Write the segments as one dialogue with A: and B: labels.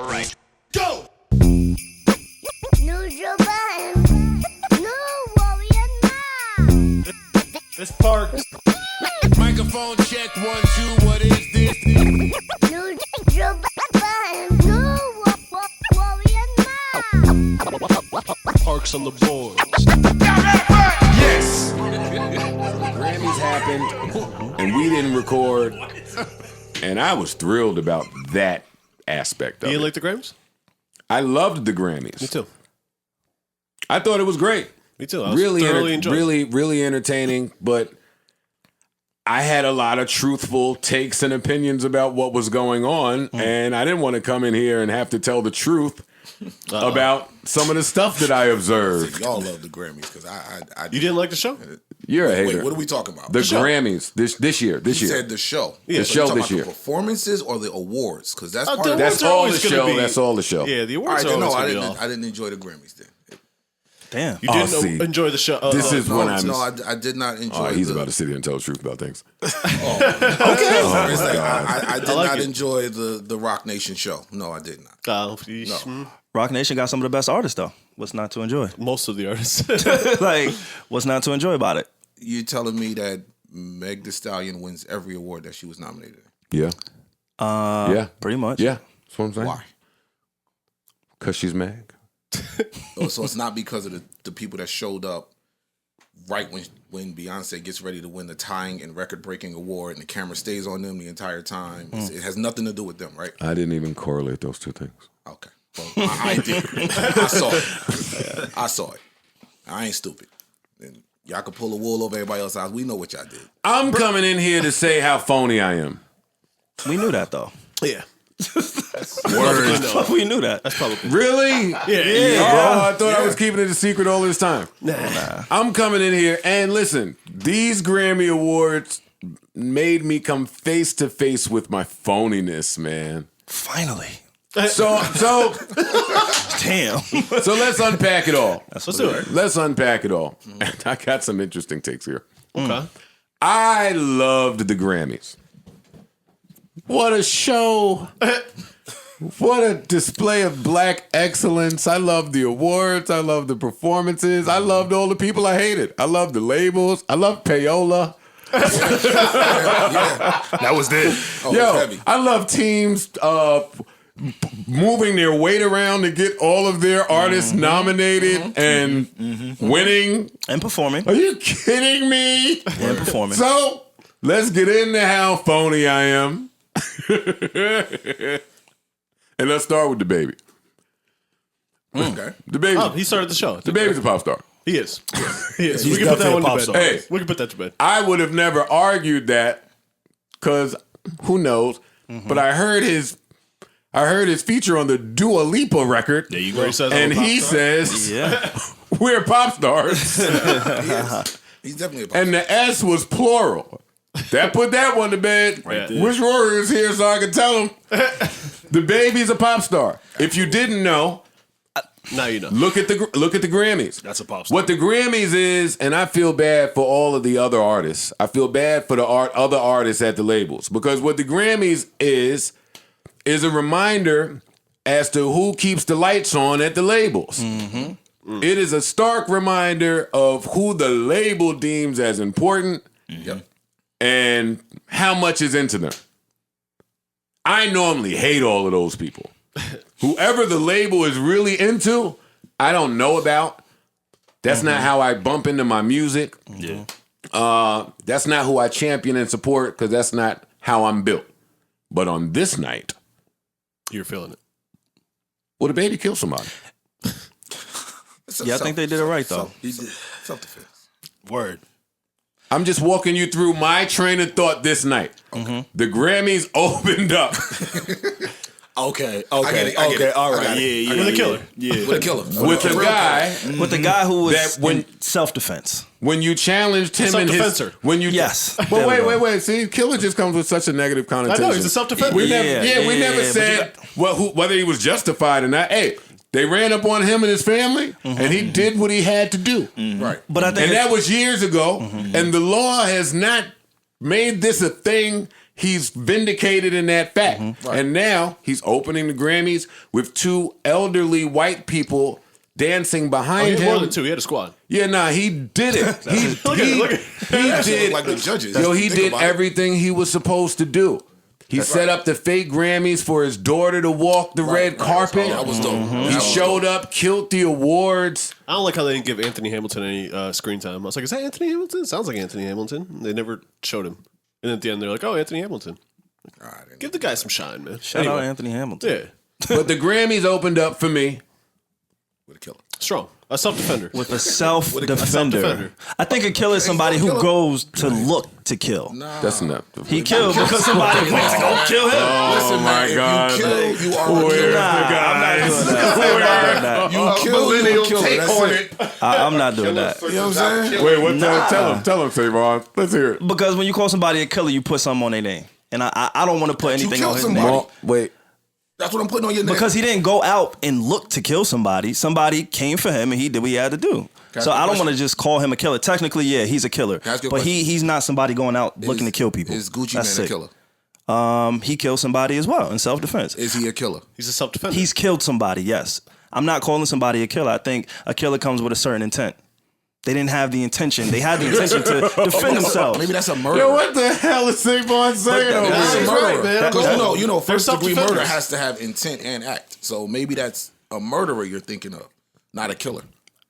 A: All right. Go!
B: New Japan. New Warrior now.
A: This part.
C: Microphone check 1, 2. What is this?
B: New Japan. New Warrior now.
A: Parks on the boards.
C: Yes! Grammys happened, and we didn't record, and I was thrilled about that aspect of
A: You
C: it.
A: didn't like the Grammys?
C: I loved the Grammys.
A: Me too.
C: I thought it was great.
A: Me too. I was thoroughly enjoying it.
C: really entertaining, but I had a lot of truthful takes and opinions about what was going on, and I didn't want to come in here and have to tell the truth about some of the stuff that I observed.
D: Y'all love the Grammys because I
A: You didn't like the show?
C: You're a hater.
D: Wait, what are we talking about?
C: The
A: show.
C: Grammys this year.
D: You said the show.
A: Yeah.
C: The
D: So
C: show
D: you're talking
C: this
D: about
C: year.
D: The performances or the awards? Because that's
A: Oh,
D: part
A: the
D: of
C: That's
A: awards are
C: all the
A: always gonna
C: show.
A: be-
C: That's all the show.
A: Yeah, the
D: All
A: awards
D: right,
A: are
D: then,
A: always
D: no,
A: going to be off.
D: I didn't enjoy the Grammys then.
E: Damn.
A: You
C: Oh,
A: didn't
C: see.
A: enjoy the show.
C: This is
D: No,
C: when I'm.
D: no, I did not enjoy.
C: Oh, he's
D: the,
C: about to sit here and tell the truth about things.
D: Okay,
C: Oh,
D: It's like,
C: God.
D: I did
A: I like
D: not
A: it.
D: enjoy the Rock Nation show. No, I did not.
E: Rock Nation got some of the best artists, though. What's not to enjoy?
A: Most of the artists.
E: Like, what's not to enjoy about it?
D: You're telling me that Meg Thee Stallion wins every award that she was nominated in?
C: Yeah. Yeah.
E: Pretty much.
C: Yeah. That's what I'm saying.
D: Why?
C: Because she's Meg.
D: So it's not because of the people that showed up right when Beyonce gets ready to win the tying and record-breaking award and the camera stays on them the entire time. It has nothing to do with them, right?
C: I didn't even correlate those two things.
D: Okay. Well, I did. I saw it. I saw it. I ain't stupid. And y'all can pull the wool over everybody else's eyes. We know what y'all did.
C: I'm coming in here to say how phony I am.
E: We knew that, though.
A: Yeah.
C: Word.
E: We knew that.
A: That's probably.
C: Really?
A: Yeah.
C: Bro, I thought I was keeping it a secret all this time.
A: Nah.
C: I'm coming in here and listen, these Grammy Awards made me come face to face with my phoniness, man.
E: Finally.
C: So
E: Damn.
C: so let's unpack it all.
A: Let's do it.
C: Let's unpack it all. I got some interesting takes here.
A: Okay.
C: I loved the Grammys. What a show. What a display of black excellence. I loved the awards. I loved the performances. I loved all the people I hated. I loved the labels. I loved payola.
D: That was it. Oh,
C: Yo,
D: heavy.
C: I love teams moving their weight around to get all of their artists nominated and winning.
E: And performing.
C: Are you kidding me?
E: And performing.
C: So let's get into how phony I am. And let's start with the baby.
D: Okay.
C: The baby.
A: Oh, he started the show.
C: The baby's a pop star.
A: He is. He is.
E: He's
A: We can put that
E: definitely
A: one
E: a pop
A: to
E: star.
A: bed.
C: Hey.
A: We can put that to bed.
C: I would have never argued that because who knows? But I heard his feature on the Dua Lipa record.
A: There you go. He says
C: And
A: I'm a
C: he
A: pop star.
C: says
E: Yeah.
C: we're pop stars.
D: He's definitely a pop
C: And the S was plural. That put that one to bed.
A: Right there.
C: Wish Rory was here so I could tell him. The baby's a pop star. If you didn't know,
A: Now you know.
C: look at the Grammys.
A: That's a pop star.
C: What the Grammys is, and I feel bad for all of the other artists. I feel bad for the other artists at the labels because what the Grammys is a reminder as to who keeps the lights on at the labels. It is a stark reminder of who the label deems as important
D: Yep.
C: and how much is into them. I normally hate all of those people. Whoever the label is really into, I don't know about. That's not how I bump into my music.
E: Yeah.
C: That's not who I champion and support because that's not how I'm built. But on this night,
A: You're feeling it.
C: would a baby kill somebody?
E: Yeah, I think they did it right, though.
D: Self-defense.
A: Word.
C: I'm just walking you through my train of thought this night. The Grammys opened up.
E: Okay.
D: I get it.
E: All
D: I
E: right.
D: got it.
E: Yeah.
A: With a killer.
E: Yeah.
D: With a killer.
C: with a guy
E: With the guy who was
C: That when-
E: in self-defense.
C: when you challenged him in his
A: Self-defenser.
C: when you
E: Yes.
C: But
E: There we
C: wait.
E: go.
C: See, killer just comes with such a negative
A: I
C: connotation.
A: know. He's a self-defense.
C: We never,
E: Yeah,
C: we never
E: but
C: said whether he was justified or not. Hey, they ran up on him and his family, and he did what he had to do.
D: Right.
E: But I think
C: And that was years ago, and the law has not made this a thing he's vindicated in that fact.
D: Right.
C: And now he's opening the Grammys with 2 elderly white people dancing
A: He
C: behind
A: had more
C: him.
A: than 2. He had a squad.
C: Yeah, nah, he did it. He did
D: like the judges.
C: Yo, he
D: Think
C: did
D: about it.
C: everything he was supposed to do. He set up the fake Grammys for his daughter to walk the red carpet.
D: That was dope.
C: He showed up, killed the awards.
A: I don't like how they didn't give Anthony Hamilton any screen time. I was like, is that Anthony Hamilton? Sounds like Anthony Hamilton. They never showed him. And at the end, they're like, oh, Anthony Hamilton. Give the guy some shine, man.
E: Shout out Anthony Hamilton.
A: Yeah.
C: But the Grammys opened up for me.
D: With a killer.
A: Strong. A self-defender.
E: With a self-defender.
A: self-defender.
E: I think a killer is somebody who goes to look to kill.
C: That's enough.
E: He killed because somebody went to go kill him.
D: Listen,
C: my
D: man,
C: God.
D: if you kill, you are a
C: Where's
D: killer.
C: the guy?
E: I'm not doing that.
D: You kill, you a killer. That's it.
E: I'm not doing that.
D: You know what I'm saying?
C: Wait, what? Tell him, Savon. Let's hear it.
E: Because when you call somebody a killer, you put something on their name. And I don't want to put anything
D: killed
E: on his
D: somebody.
E: name.
C: Well, wait.
D: That's what I'm putting on your name.
E: Because he didn't go out and look to kill somebody. Somebody came for him and he did what he had to do. So I don't want to just call him a killer. Technically, yeah, he's a killer.
D: Ask you a
E: But
D: question.
E: he's not somebody going out looking to kill people.
D: Is Gucci
E: That's
D: Man a
E: sick.
D: killer?
E: He killed somebody as well in self-defense.
D: Is he a killer?
A: He's a self-defender.
E: He's killed somebody, yes. I'm not calling somebody a killer. I think a killer comes with a certain intent. They didn't have the intention. They had the intention to defend themselves.
D: Maybe that's a murder.
C: Yo, what the hell is Savon saying over
D: That's a
C: here?
A: right,
D: murder.
A: man.
D: Because you know, first degree
A: self-defenders.
D: murder has to have intent and act. So maybe that's a murderer you're thinking of, not a killer.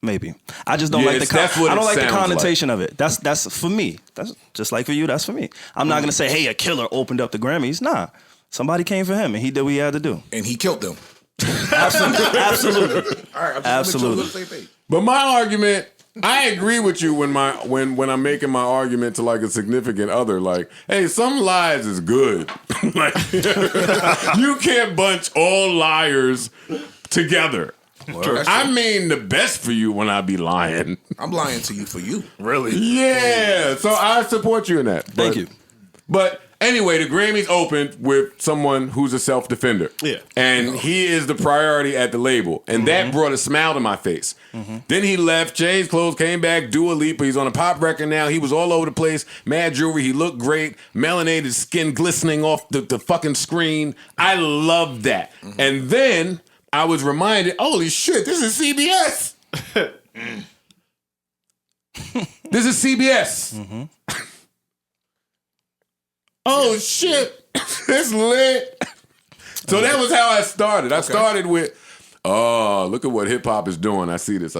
E: Maybe. I just don't
C: Yeah,
E: like the
C: that's what
E: I don't
C: it
E: like the
C: sounds
E: connotation of it. That's for me. That's just like for you, that's for me. I'm not gonna say, hey, a killer opened up the Grammys. Nah. Somebody came for him and he did what he had to do.
D: And he killed them.
E: Absolutely.
D: All right, I'm just
E: Absolutely.
D: making sure we're on the same page.
C: But my argument, I agree with you when I'm making my argument to like a significant other, like, hey, some lies is good. Like, you can't bunch all liars together. I mean the best for you when I be lying.
D: I'm lying to you for you.
A: really.
C: Yeah, so I support you in that.
E: Thank you.
C: But anyway, the Grammys opened with someone who's a self-defender.
A: Yeah.
C: And he is the priority at the label. And that brought a smile to my face. Then he left, changed clothes, came back, Dua Lipa. He's on a pop record now. He was all over the place. Mad jewelry. He looked great. Melanated skin glistening off the fucking screen. I love that. And then I was reminded, holy shit, this is CBS. This is CBS. Oh shit, it's lit. So that was how I started. I started with, oh, look at what hip hop is doing. I see this.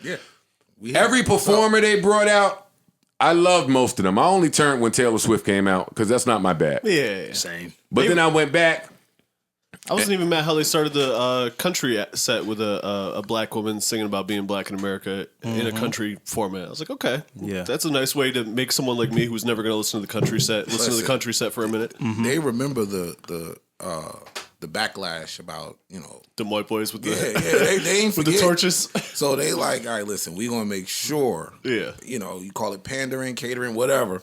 D: Yeah.
C: Every performer they brought out, I loved most of them. I only turned when Taylor Swift came out because that's not my bag.
A: Yeah.
E: Same.
C: But then I went back.
A: I wasn't even mad how they started the country set with a black woman singing about being black in America in a country format. I was like, okay,
E: Yeah.
A: that's a nice way to make someone like me who's never going to listen to the country set listen to the country set for a minute.
D: They remember the backlash about, you know,
A: The white boys with the
D: they ain't
A: with the
D: forget.
A: torches.
D: So they like, all right, listen, we're gonna make sure,
A: Yeah.
D: you know, you call it pandering, catering, whatever.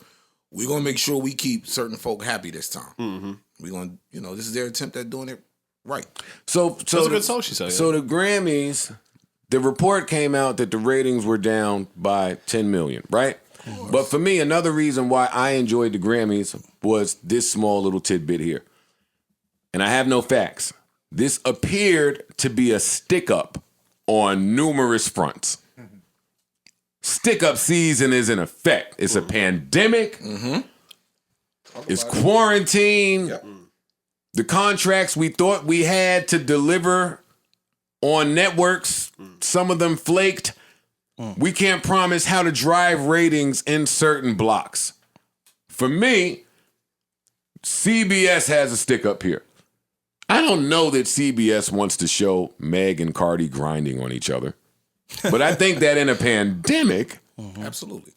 D: We're gonna make sure we keep certain folk happy this time. We're gonna, you know, this is their attempt at doing it right.
C: So
A: That's a good song she sang.
C: So the Grammys, the report came out that the ratings were down by 10 million, right? But for me, another reason why I enjoyed the Grammys was this small little tidbit here. And I have no facts. This appeared to be a stick-up on numerous fronts. Stick-up season is in effect. It's a pandemic. It's quarantine. The contracts we thought we had to deliver on networks, some of them flaked. We can't promise how to drive ratings in certain blocks. For me, CBS has a stick up here. I don't know that CBS wants to show Meg and Cardi grinding on each other. But I think that in a pandemic,
D: Absolutely.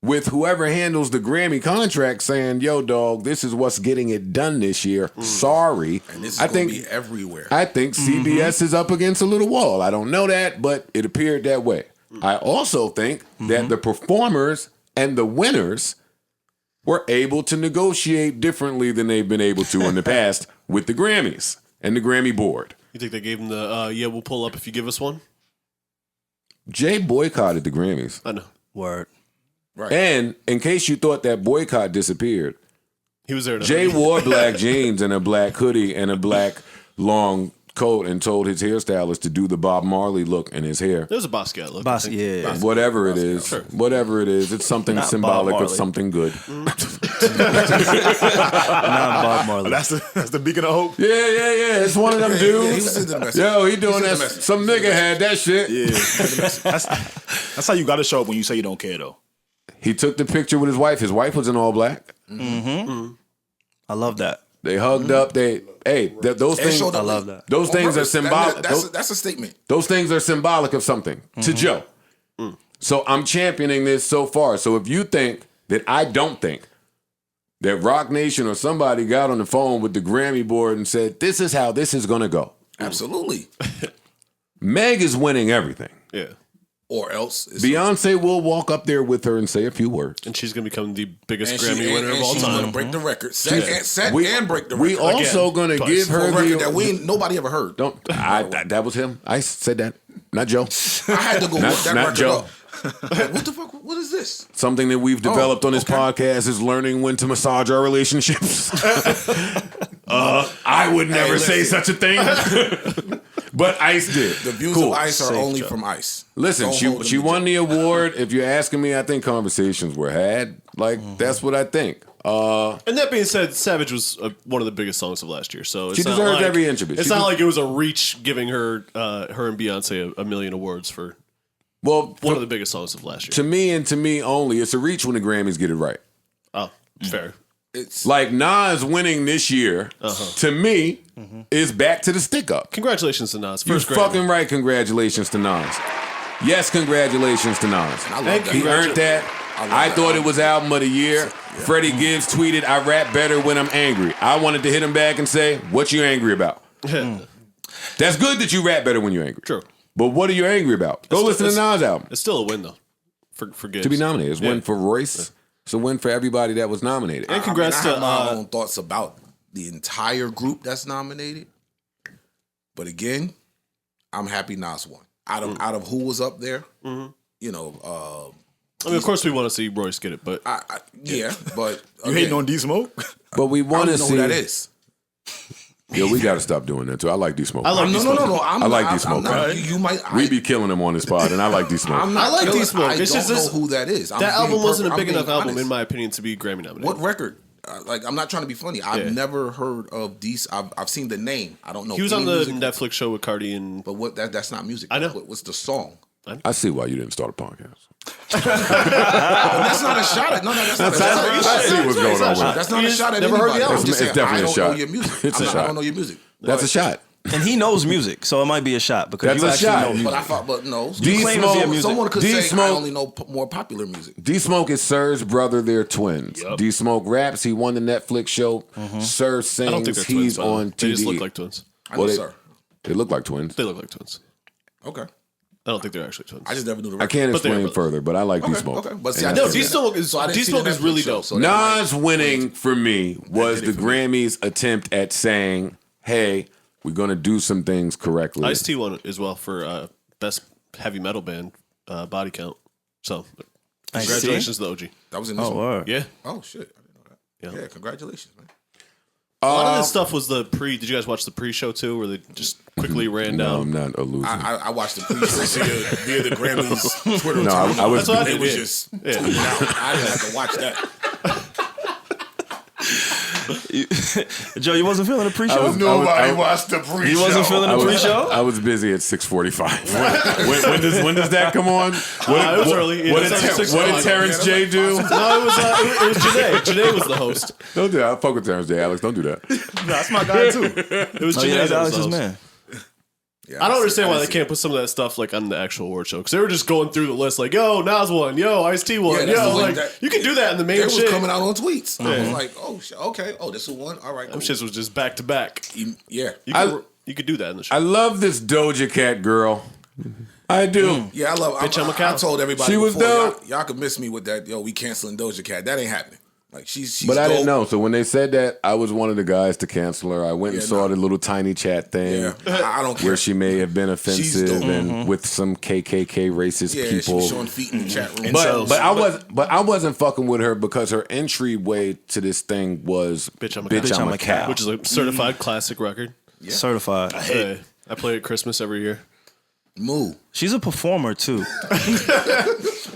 C: with whoever handles the Grammy contract saying, yo, dog, this is what's getting it done this year. Sorry.
D: And this is
C: I
D: gonna
C: think
D: be everywhere.
C: I think CBS is up against a little wall. I don't know that, but it appeared that way. I also think that the performers and the winners were able to negotiate differently than they've been able to in the past with the Grammys and the Grammy board.
A: You think they gave him the yeah, we'll pull up if you give us one?
C: Jay boycotted the Grammys.
A: I know.
E: Word.
D: Right.
C: And in case you thought that boycott disappeared,
A: He was there.
C: Jay wore black jeans and a black hoodie and a black long coat and told his hairstylist to do the Bob Marley look in his hair.
A: There's a Basquiat look.
E: Yeah.
C: Whatever it is, it's something
E: Not
C: symbolic
E: Bob
C: of
E: Marley.
C: something good.
E: Not Bob Marley.
F: That's the beacon of hope.
C: Yeah. It's one of them
D: He was
C: dudes.
D: into the message.
C: Yo, he doing
D: He
C: that.
D: sent the message.
C: Some nigga had that shit.
F: Yeah, that's how you got to show up when you say you don't care, though.
C: He took the picture with his wife. His wife was in all black.
E: I love that.
C: They hugged up. Those things.
D: showed up
E: I love that.
C: Those things are symbolic.
D: That's a statement.
C: Those things are symbolic of something to Joe. So I'm championing this so far. So if you think that I don't think that Rock Nation or somebody got on the phone with the Grammy board and said, this is how this is going to go.
D: Absolutely.
C: Meg is winning everything.
A: Yeah.
D: Or else.
C: Beyonce will walk up there with her and say a few words.
A: And she's going to become the biggest
D: And
A: Grammy winner of all
D: she's going to
A: time.
D: break the record. Set and break the record.
C: We also going to give
D: For
C: her
D: a record
C: the...
D: that nobody ever heard.
C: That was him. I said that. Not Joe.
D: I had to go look that
C: not
D: record
C: Joe.
D: up. Like, what the fuck? What is this?
C: Something that we've developed on this podcast is learning when to massage our relationships. I would never say
D: listen.
C: such a thing. But Ice did.
D: The views
C: Cool.
D: of Ice are
E: Safe
D: only
E: job.
D: from Ice.
C: Listen,
D: Don't hold them
C: she
D: to
C: won
D: Joe.
C: the award. If you're asking me, I think conversations were had. Like, that's what I think.
A: And that being said, Savage was one of the biggest songs of last year. So it's
C: She
A: not
C: deserves
A: like,
C: every inch of it.
A: It's
C: She
A: not
C: des-
A: like it was a reach giving her and Beyonce a million awards for
C: Well,
A: one of the biggest songs of last year.
C: to me and to me only, it's a reach when the Grammys get it right.
A: Oh, fair.
D: It's
C: Like Nas winning this year, to me, is back to the stick up.
A: Congratulations to Nas.
C: You're
A: First Grammy.
C: fucking right. Congratulations to Nas. Yes, congratulations to Nas.
D: I love that.
C: He earned that. I thought it was album of the year. Freddie Gibbs tweeted, "I rap better when I'm angry." I wanted to hit him back and say, "What you angry about?" That's good that you rap better when you're angry.
A: True.
C: But what are you angry about? Go listen to Nas' album.
A: It's still a win, though, for Gibbs.
C: To be nominated. It's a win
A: Yeah.
C: for Royce. It's a win for everybody that was nominated.
A: And congrats
D: I have my
A: to
D: own thoughts about the entire group that's nominated. But again, I'm happy Nas won. Out of who was up there, you know,
A: I mean, of course we want to see Royce get it, but
D: yeah, but
F: You hating on D Smoke?
C: But we
D: I
C: want
D: don't
C: to
D: know
C: see.
D: who that is.
C: Yo, we got to stop doing that too. I like D-Smoke.
A: I like
D: No,
A: D-Smoke.
D: no.
C: I like D-Smoke.
D: You might.
C: We be killing him on this pod, and I like D-Smoke.
D: I'm not
A: I like
D: killing-
A: D-Smoke.
D: I
A: It's
D: don't
A: just
D: know
A: this-
D: who that is. I'm
A: That
D: being
A: album wasn't a
D: I'm
A: big
D: being
A: enough album,
D: honest.
A: in my opinion, to be Grammy nominated.
D: What record? Like, I'm not trying to be funny. I've
A: Yeah.
D: never heard of these. I've seen the name. I don't know.
A: He was
D: any
A: on the
D: music,
A: Netflix show with Cardi and
D: but what? That's not music.
A: I know.
D: What's the song?
C: I see why you didn't start a podcast.
D: That's not a shot at. No, that's not a shot.
C: I see what's going on with it.
D: That's not
A: You
D: a
A: just
D: shot at
A: never heard the
D: anybody.
A: album.
D: I'm just
C: It's
D: saying,
C: definitely
D: I
C: a
D: don't
C: shot.
D: know your music.
C: It's a
D: I
C: shot.
D: don't know your music.
C: That's a shot.
E: And he knows music, so it might be a shot because
C: That's
E: you
C: a
E: actually
C: shot.
E: know music.
D: But I thought, but no.
C: D
E: claim to be a
C: Smoke.
E: music.
D: Someone could say I
C: D-Smoke.
D: only know more popular music.
C: D-Smoke is Sir's brother. They're twins. D-Smoke raps. He won the Netflix show. Sir
A: I don't think
C: sings.
A: they're twins.
C: He's
A: by the way.
C: on TV.
A: They just look like twins.
D: I know,
C: Well,
D: sir.
C: They look like twins.
A: They look like twins.
D: Okay.
A: I don't think they're actually twins.
D: I just never knew the
C: I
D: record.
C: can't
A: But they're
C: explain
A: brothers.
C: further, but I like D-Smoke.
D: Okay, but see, I
C: And
A: No,
D: didn't see
A: D-Smoke
D: that.
A: is
D: So I didn't see the
A: D-Smoke is
D: Netflix
A: really
D: show,
A: dope.
D: so that
C: Nas winning for me was the Grammys' attempt at saying, "Hey, we're gonna do some things correctly."
A: Ice-T won it as well for best heavy metal band body count. So
E: Ice-T?
A: congratulations to the OG.
D: That was in this
E: Oh,
D: one.
E: word.
A: Yeah.
D: Oh shit, I didn't know that.
A: Yeah.
D: Yeah, congratulations, man.
A: A lot of this stuff was the pre. Did you guys watch the pre-show too, where they just quickly ran
C: No,
A: down?
C: I'm not a loser.
D: I watched the pre-show via the Grammys Twitter.
C: No, I was-
A: That's what I
D: It
A: did.
D: was
A: Yeah.
D: just tweeted out. I didn't have to watch that.
E: Joe, you wasn't feeling the pre-show?
C: Nobody
F: watched the pre-show.
E: You wasn't feeling the pre-show?
C: I was busy at 6:45. when does that come on?
A: it was early.
C: What
A: It
C: did,
A: was at 6
C: what did
A: o'clock.
C: Terrence J do?
A: No, it was Janae. Janae was the host.
C: Don't do that. I fuck with Terrence J. Alex, don't do that.
F: That's my guy too.
A: It was
E: Oh,
A: Janae.
E: yeah, that's
A: that was the
E: Alex's
A: host.
E: man.
D: Yeah,
A: I don't
D: see-
A: understand why
D: I
A: they
D: see.
A: can't put some of that stuff like on the actual award show because they were just going through the list like, yo, Nas won, yo, Ice-T won,
D: Yeah, that's
A: yo,
D: the way
A: like
D: that-
A: you can do that in the main
D: It was
A: shit.
D: coming out on tweets. I was like, oh, okay. Oh, this is one. All right, cool.
A: Them shits was just back to back.
D: Yeah.
A: You could do that in the show.
C: I love this Doja Cat girl. I do.
D: Yeah, I love.
A: Bitch, I'm a cow.
D: I told everybody
C: She was
D: before,
C: dope.
D: y'all could miss me with that. Yo, we canceling Doja Cat. That ain't happening. Like she's
C: But I didn't
D: dope.
C: know. So when they said that, I was one of the guys to cancel her. I went and saw the little tiny chat thing.
D: Yeah, I don't care.
C: Where she may have been offensive
D: dope.
C: and with some KKK racist
D: Yeah, she
C: people.
D: was showing feet in the chat room.
C: But I wasn't fucking with her because her entryway to this thing was
A: Bitch, I'm a
E: Bitch,
A: Cow.
E: I'm a cow.
A: Which is a certified classic record.
E: Certified.
A: I play it at Christmas every year.
D: Moo.
E: She's a performer too.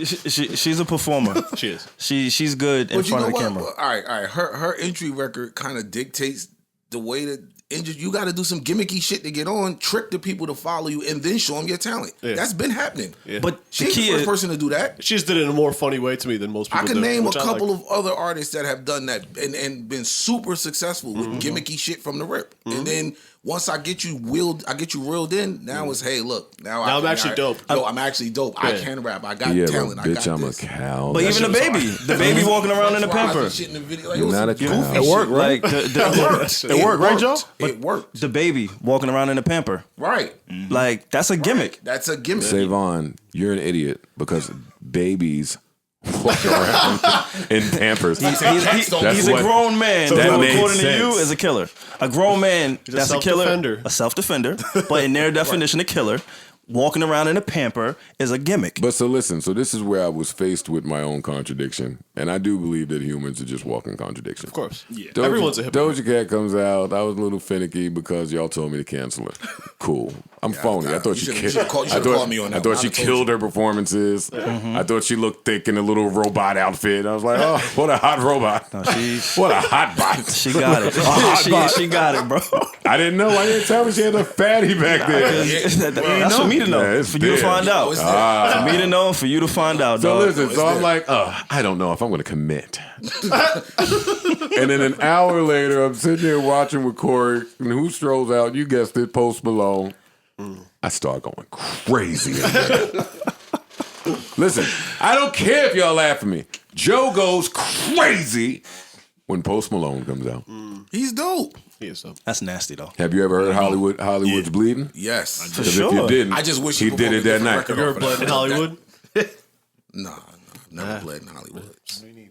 E: She's a performer.
A: She is.
E: She's good in
D: But you
E: front
D: know
E: of the
D: what?
E: camera.
D: All right. Her entry record kind of dictates the way that you got to do some gimmicky shit to get on, trick the people to follow you, and then show them your talent.
A: Yeah.
D: That's been happening.
A: Yeah.
E: But
D: She
E: the
D: ain't the
E: key
D: first
E: is,
D: person to do that.
A: She just did it in a more funny way to me than most people
D: I can
A: do,
D: name a
A: which I
D: couple
A: like.
D: of other artists that have done that and been super successful with gimmicky shit from the rip. And then once I get you reeled in. Now it's look. Now
A: I'm actually dope.
D: Yo, I'm actually dope. I
A: Yeah.
D: can rap. I got
C: Yeah,
D: talent.
C: but
D: I
C: bitch,
D: got
C: I'm
D: this.
C: a cow.
E: but even the baby walking around in a
D: That's why I
E: pamper.
D: did shit in the video. Like,
C: You're
D: it was
C: not a
D: some
C: cow.
D: goofy
C: It
D: shit.
F: worked, right?
E: Like
F: It worked, right, Joe?
D: It worked.
E: the baby walking around in a pamper.
D: Right.
E: Like that's a gimmick.
D: That's a gimmick.
C: Savon, you're an idiot because babies walk around in Pampers.
D: That's
E: He's a
C: what-
E: grown man.
C: that
E: Who,
C: made
E: according to
C: sense.
E: you, is a killer. A grown man that's a killer,
A: self-defender.
E: a self-defender. But in their definition, a killer walking around in a pamper is a gimmick.
C: But so listen, so this is where I was faced with my own contradiction, and I do believe that humans are just walking contradictions.
A: Of course. Yeah.
C: Doja,
A: Everyone's a hypocrite.
C: Doja Cat comes out. I was a little finicky because y'all told me to cancel her. Cool. I'm phony. I thought
D: you
C: she
D: should've-
C: killed.
D: you should've called me on that
C: I thought
D: one.
C: she
D: I'd have told
C: killed
D: you.
C: her performances. I thought she looked thick in a little robot outfit. I was like, oh, what a hot robot. What a hot bot.
E: She got it. she got it, bro.
C: I didn't know. I didn't tell me she had a fatty back there.
E: That's for me to know.
C: Yeah, it's
E: for you to
C: there.
E: find out.
D: Oh, it's there.
E: For me to know. For you to find out.
C: So
E: dog.
C: listen, so I'm like, I don't know if I'm going to commit. And then an hour later, I'm sitting there watching with Corey, and who strolls out? You guessed it, Post Malone. I start going crazy. Listen, I don't care if y'all laugh at me. Joe goes crazy when Post Malone comes out.
D: He's dope.
A: He is so.
E: That's nasty though.
C: Have you ever heard Hollywood's Bleeding?
D: Yes.
E: For
C: 'Cause
E: sure.
C: if you didn't,
D: I just wish
C: he
D: he
C: did it that night.
D: performed a
A: You're a
D: different
A: blood in
D: record.
A: Hollywood.
D: Nah, never bled in Hollywood.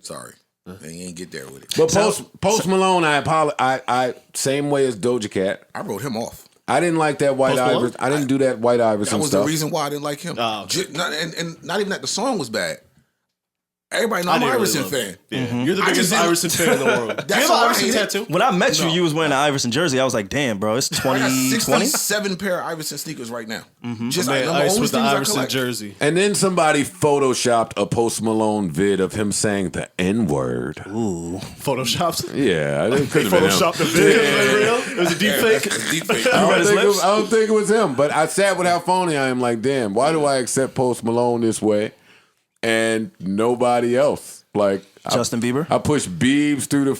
D: Sorry. They ain't get there with it.
C: But Post Malone, I same way as Doja Cat.
D: I wrote him off.
C: I didn't like that White
A: Post Malone?
C: Iverson. I didn't do that White Iverson
D: That was
C: stuff.
D: the reason why I didn't like him.
A: Oh, okay.
D: And not even that the song was bad. Everybody know
A: I
D: I'm an
A: didn't really
D: Iverson
A: love
D: fan.
A: Yeah. You're the
D: I
A: biggest
D: just didn't-
A: Iverson fan in the world. Do you
D: That's
A: have
D: why
A: an
D: I
A: Iverson
D: hate it.
A: tattoo?
E: When I met you, you was wearing an Iverson jersey. I was like, damn, bro, it's
D: I got
E: 2020.
D: 67 pair of Iverson sneakers right now. Just
A: Man,
D: them
A: Ice
D: only
A: with the
D: things I
A: Iverson
D: collect.
A: jersey.
C: And then somebody photoshopped a Post Malone vid of him saying the N-word.
A: Photoshopped.
C: Yeah, it could have been him.
F: Photoshopped the
A: Is
F: video.
A: it real? It was a deep fake.
D: Deep fake.
C: I
E: read his lips?
C: don't think it was him, but I sat with how phony I am. Like, damn, why do I accept Post Malone this way and nobody else? Like
E: Justin Bieber?
C: I pushed Biebs through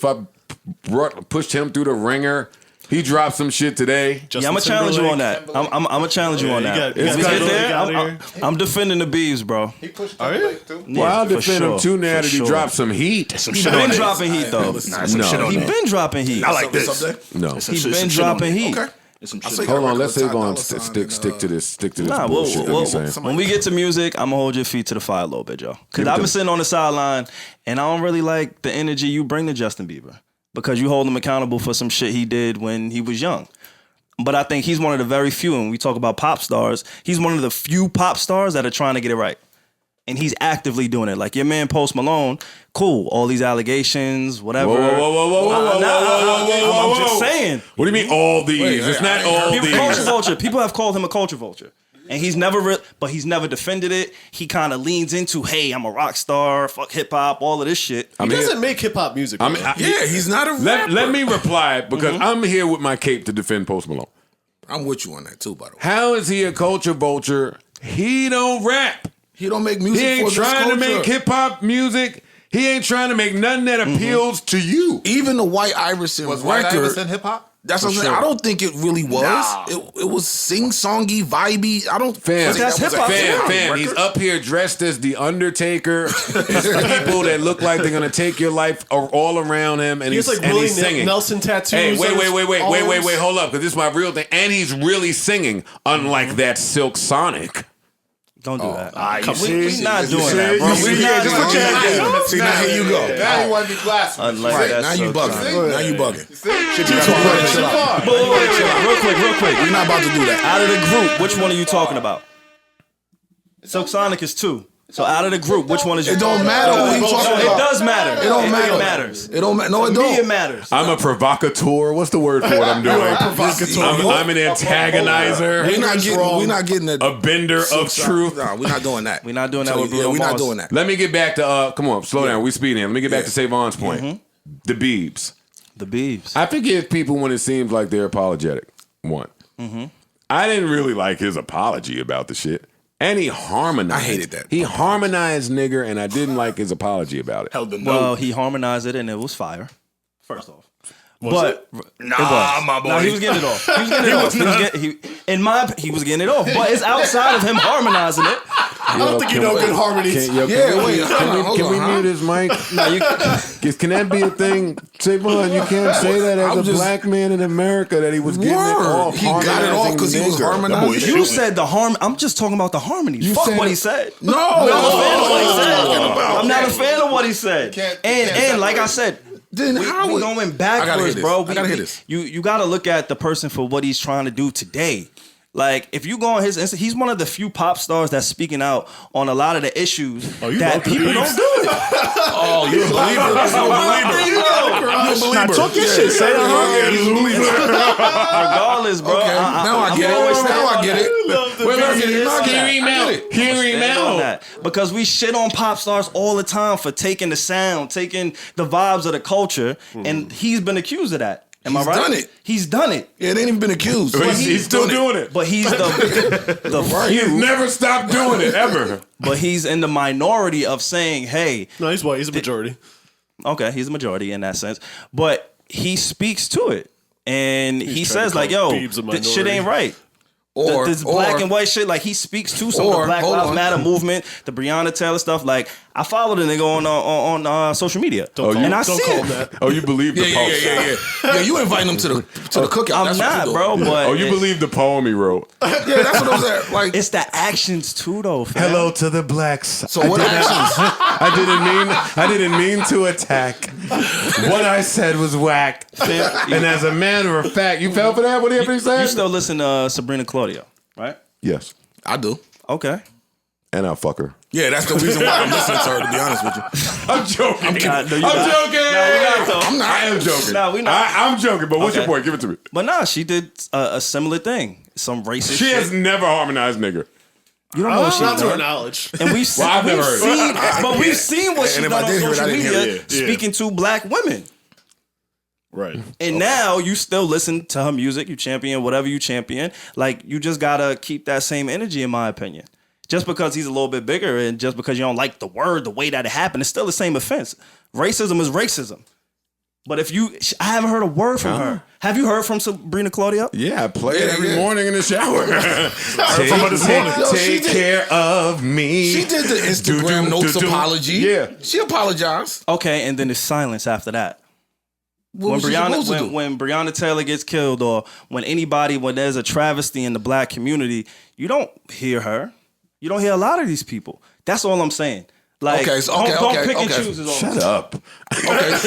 C: pushed him through the ringer. He dropped some shit today.
E: Yeah, I'm gonna challenge you on that. I'm gonna challenge you on
A: you
E: that.
A: got- you
E: If we
A: got
E: get
A: Timberlake
E: there,
A: out
E: I'm,
A: here.
E: I'm defending the Beavs, bro.
G: He pushed
A: Are you?
G: Timberlake too.
C: Well, I'll
E: for
C: defend him
E: sure,
C: too now
E: for
C: that he
E: sure.
C: dropped some heat.
E: He been dropping heat though.
C: No,
E: He been dropping heat.
F: I like this.
D: Someday?
C: no.
E: He been dropping heat.
D: Okay.
F: There's some
D: I'll
F: shit.
D: say
C: Hold
D: I
C: on,
D: record
C: let's
D: with
C: save
D: Ty
C: on.
D: Dolla Sign
C: Stick to this. Stick to this
E: Nah,
C: bullshit. that we saying.
E: when we get to music, I'm gonna hold your feet to the fire a little bit, Joe. Because I've been sitting on the sideline, and I don't really like the energy you bring to Justin Bieber because you hold him accountable for some shit he did when he was young. But I think he's one of the very few, and we talk about pop stars, he's one of the few pop stars that are trying to get it right. And he's actively doing it. Like your man Post Malone, cool, all these allegations, whatever. I'm just saying.
C: What do you mean all these? It's not all
E: People, culture
C: these.
E: vulture. People have called him a culture vulture. And he's never, but he's never defended it. He kind of leans into, hey, I'm a rock star, fuck hip hop, all of this shit.
A: He doesn't make hip hop music.
C: I'm-
A: though.
D: Yeah, he's not a rapper.
C: Let me reply because I'm here with my cape to defend Post Malone.
D: I'm with you on that too, by the way.
C: How is he a culture vulture? He don't rap.
D: He don't make music
C: He ain't
D: for
C: trying to
D: this
C: make
D: culture.
C: hip hop music. He ain't trying to make nothing that appeals to you.
D: Even the White Iverson
G: Was White
D: record.
G: Iverson hip hop?
D: That's what I'm saying. I don't think it really was.
G: Nah.
D: It was sing-songy, vibey. I don't
C: Fam,
D: think that was a
C: fam,
D: record.
C: he's up here dressed as the Undertaker. It's people that look like they're gonna take your life all around him, and
A: He has
C: he's,
A: like
C: and
A: Willie
C: he's singing.
A: Nelson tattoos.
C: Hey,
A: on his
C: wait,
A: arms.
C: hold up, because this is my real thing, and he's really singing, unlike that Silk Sonic.
E: Don't do that.
F: We
E: not doing that, bro. We not doing that.
D: See, now here you go.
C: Now you want to be classy.
E: Unlike that,
D: Now you bugging. Now you bugging.
E: Real quick.
D: We're not about to do that.
E: Out of the group, which one are you talking about? Silk Sonic is 2. So out of the group, which one is you
D: It
E: talking
D: don't matter
E: about?
D: who you talking
E: It
D: about.
E: does matter.
D: It don't matter.
E: It matters.
D: It don't matter. No, it
E: To me, it
D: don't.
E: matters.
C: I'm a provocateur. What's the word for what I'm doing? I'm an antagonizer.
D: We're not getting
C: a bender of truth.
D: No, we're not doing that.
E: We're not doing that with Bruno
D: Yeah, we're not
E: Mars.
D: doing that.
C: Let me get back to come on, slow down. We speeding. Let me get back to Savon's point. The Biebs.
E: The Biebs.
C: I forgive people when it seems like they're apologetic. One. I didn't really like his apology about the shit. And he harmonized.
D: I hated that.
C: He harmonized nigger, and I didn't like his apology about it.
F: Held the
E: Well,
F: note.
E: he harmonized it and it was fire. First off.
F: Was
E: Nah,
F: my boy.
E: No, he was getting it off. He was getting it off. He was getting it off. But it's outside of him harmonizing it.
A: I don't think you know good harmonies.
D: Can we
C: mute his mic?
E: No, you
C: Can that be a thing? Savon, you can't say that as a black man in America that he was getting it off.
D: He got it off because he was harmonizing.
E: You said the harm. I'm just talking about the harmony. Fuck
C: said
E: what
C: it.
E: he said.
D: No.
E: I'm not a fan of what he said. And like I said,
D: Then
E: we
D: how
E: going
D: I gotta
E: backwards,
D: hear this.
E: bro.
D: I gotta hear this.
E: You gotta look at the person for what he's trying to do today. Like, if you go on his Insta, he's one of the few pop stars that's speaking out on a lot of the issues that people don't do it.
D: Oh, you're a believer.
E: There you go.
F: Now talk your shit. Say
E: Regardless, bro.
D: Okay, now I get it. Now I get it.
C: Hear him out.
E: That. Because we shit on pop stars all the time for taking the sound, taking the vibes of the culture, and he's been accused of that. Am I
D: He's
E: right?
D: done it.
E: He's done it.
D: Yeah, they ain't even been accused.
C: He's still doing it.
E: But he's the
C: He's
E: few.
C: never stopped doing it, ever.
E: But he's in the minority of saying, hey,
A: No, he's white. He's a majority.
E: okay, he's a majority in that sense. But he speaks to it. And he
A: trying
E: says,
A: to
E: like,
A: call
E: yo,
A: Biebs a
E: this shit
A: minority.
E: ain't right. This black and white shit, like he speaks to some of the Black Lives Matter movement, the Breonna Taylor stuff. Like I follow the nigga on social media, and I see it.
C: Oh, you believe the poem?
D: Yeah, you inviting them to the cookout.
E: I'm
D: That's
E: not,
D: what you
E: bro.
D: doing.
E: But
C: Oh, you believe the poem he wrote?
D: Yeah, that's what I was at. Like,
E: it's the actions too, though. Fam.
C: Hello to the blacks.
D: so what actions?
C: I didn't mean to attack. What I said was whack. And as a matter of fact, you fell for that? Whatever he said?
E: You still listen to Sabrina Claudio, right?
C: Yes.
D: I do.
E: Okay.
C: And I'll fuck her.
D: Yeah, that's the reason why I'm listening to her, to be honest with you.
C: I'm joking. I'm joking.
E: I'm
D: not.
C: I am joking.
E: No, we not.
C: I'm joking, but what's your
E: Okay.
C: point? Give it to me.
E: But nah, she did a similar thing. Some racist
C: She
E: shit.
C: has never harmonized nigger.
E: You don't know what she's
A: Not to our
E: done.
A: knowledge.
E: And we've seen,
C: I've never heard it.
E: but we've seen what she's
D: if
E: done
D: I
E: on
D: did hear it,
E: social
D: I didn't hear
E: media
F: it. Yeah.
E: speaking to black women.
F: Right.
E: And now you still listen to her music, you champion whatever you champion. Like, you just gotta keep that same energy, in my opinion. Just because he's a little bit bigger and just because you don't like the word, the way that it happened, it's still the same offense. Racism is racism. But if you, I haven't heard a word from her. Have you heard from Sabrina Claudio?
C: Yeah, I play it every morning in the shower.
F: From her this morning.
D: She did-
C: care of me.
D: She did the Instagram notes apology.
C: Yeah.
D: She apologized.
E: Okay, and then there's silence after that.
D: What
E: When
D: was she supposed to do?
E: when Breonna Taylor gets killed, or when there's a travesty in the black community, you don't hear her. You don't hear a lot of these people. That's all I'm saying. Like,
D: Okay, so-
E: don't
D: okay,
E: pick and
D: okay.
E: choose. Is all I'm
C: Shut
E: saying.
C: up.
D: Okay.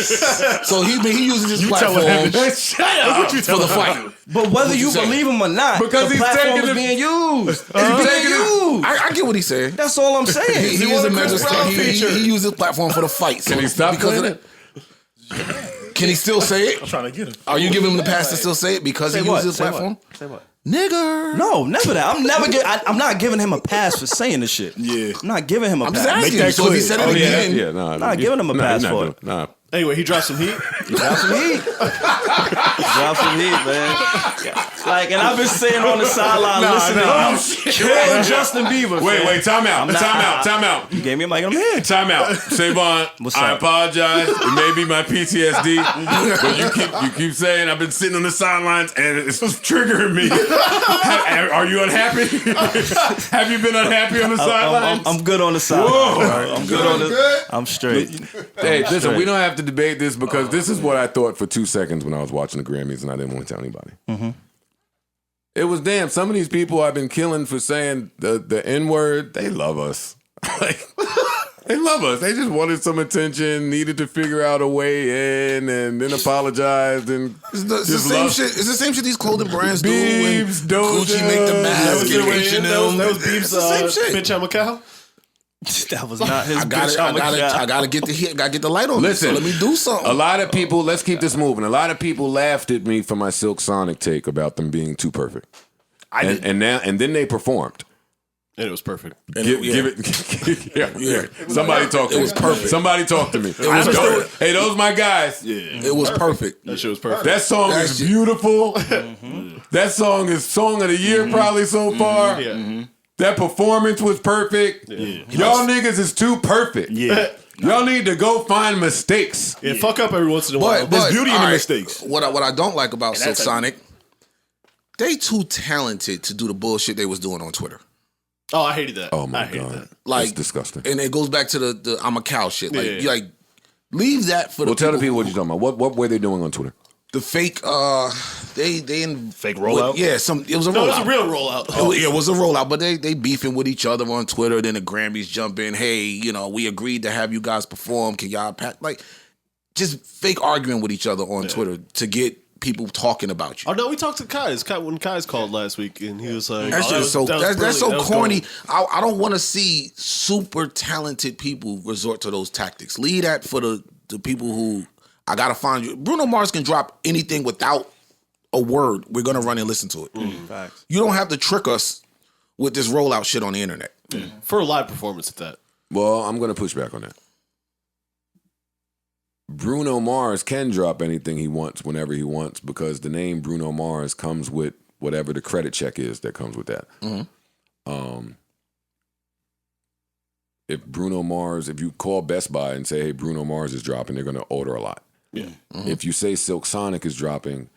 D: So he uses his
F: telling him
D: platform
F: Shut up. What you
D: for
F: telling
D: the fight.
E: But whether you
D: saying?
E: believe him or not,
C: Because
E: the
C: he's
E: platform
C: taking
E: is
C: it-
E: being used. It's being used.
D: I get what he's saying.
E: That's all I'm saying.
D: He is a mega star. He used his platform for the fight. So
C: Can he stop
D: because of
C: doing
D: that? Can he still say it?
F: I'm trying to get him.
D: Are you giving him the pass to still say it because he uses his
E: Say
D: platform?
E: what? Say what?
D: Nigger.
E: No, never that. I'm not giving him a pass for saying this shit.
F: Yeah.
E: I'm not giving him a
D: I'm
E: pass.
D: just asking.
F: that
D: So if he
F: clear.
D: said it
F: Oh, yeah.
D: again,
C: Yeah, no.
E: Not giving him a pass for it.
C: Nah.
A: Anyway, he dropped some heat.
E: Drop some heat. Drop some heat, man. Like, and I've been saying on the sideline, listening, kill Justin Bieber.
C: Wait, time out.
E: I'm not-
C: Time out.
E: You gave me a mic, I'm here.
C: Time out. Savon,
E: What's
C: I
E: up?
C: apologize. It may be my PTSD, but you keep saying I've been sitting on the sidelines and it's triggering me. Are you unhappy? Have you been unhappy on the sidelines?
E: I'm good on the sideline.
C: Whoa.
E: I'm good on the. I'm straight.
C: Hey, listen, we don't have to debate this because this is what I thought for 2 seconds when I was watching the Grammys and I didn't want to tell anybody. It was damn. Some of these people I've been killing for saying the N-word, they love us. Like, they love us. They just wanted some attention, needed to figure out a way in, and then apologized. And
D: it's the same shit. It's the same shit these clothing brands do. When
C: Biebs,
D: Gucci make the mask and H&M.
A: That was Biebs'
D: same shit.
A: bitch, I'm a cow.
E: That was not his
D: I gotta get the light on.
C: Listen,
D: this, so let me do something.
C: A lot of people, let's keep this moving. A lot of people laughed at me for my Silk Sonic take about them being too perfect. And then they performed.
A: And it was perfect.
C: Give it. Yeah. Somebody talk to me. It was perfect. Somebody talk to me. Hey, those my guys.
D: Yeah. It was perfect.
A: That shit was perfect.
C: That song is beautiful. That song is song of the year probably so far.
A: Yeah.
C: That performance was perfect.
A: Yeah.
C: Y'all niggas is too perfect.
F: Yeah.
C: Y'all need to go find mistakes.
A: Yeah, fuck up every once in a while.
F: There's beauty in the
D: all right,
F: mistakes.
D: What I don't like about Silk Sonic, they too talented to do the bullshit they was doing on Twitter.
A: Oh, I hated that.
C: Oh my
A: I hated
C: God.
A: that.
D: Like,
C: that's disgusting.
D: And it goes back to the I'm a cow shit. Like,
A: Yeah.
D: you like leave that for the
C: Well, tell the
D: people
C: people what you're talking about. What were they doing on Twitter?
D: the fake
F: Fake rollout?
D: Yeah, it was a
A: No,
D: rollout.
A: it was a real rollout.
D: It was a rollout, but they beefing with each other on Twitter. Then the Grammys jump in. Hey, we agreed to have you guys perform. Can y'all pack? Like, just fake arguing with each other on Twitter to get people talking about you.
A: Oh no, we talked to Kai's. When Kai's called last week, and he was like,
D: That's just that's
A: brilliant.
D: so
A: That was
D: corny.
A: gold.
D: I don't want to see super talented people resort to those tactics. Leave that for the people who I gotta find you. Bruno Mars can drop anything without a word. We're gonna run and listen to it.
E: Facts.
D: You don't have to trick us with this rollout shit on the internet.
A: For a live performance at that.
C: Well, I'm going to push back on that. Bruno Mars can drop anything he wants whenever he wants because the name Bruno Mars comes with whatever the credit check is that comes with that. If you call Best Buy and say, hey, Bruno Mars is dropping, they're going to order a lot.
A: Yeah.
C: If you say Silk Sonic is dropping,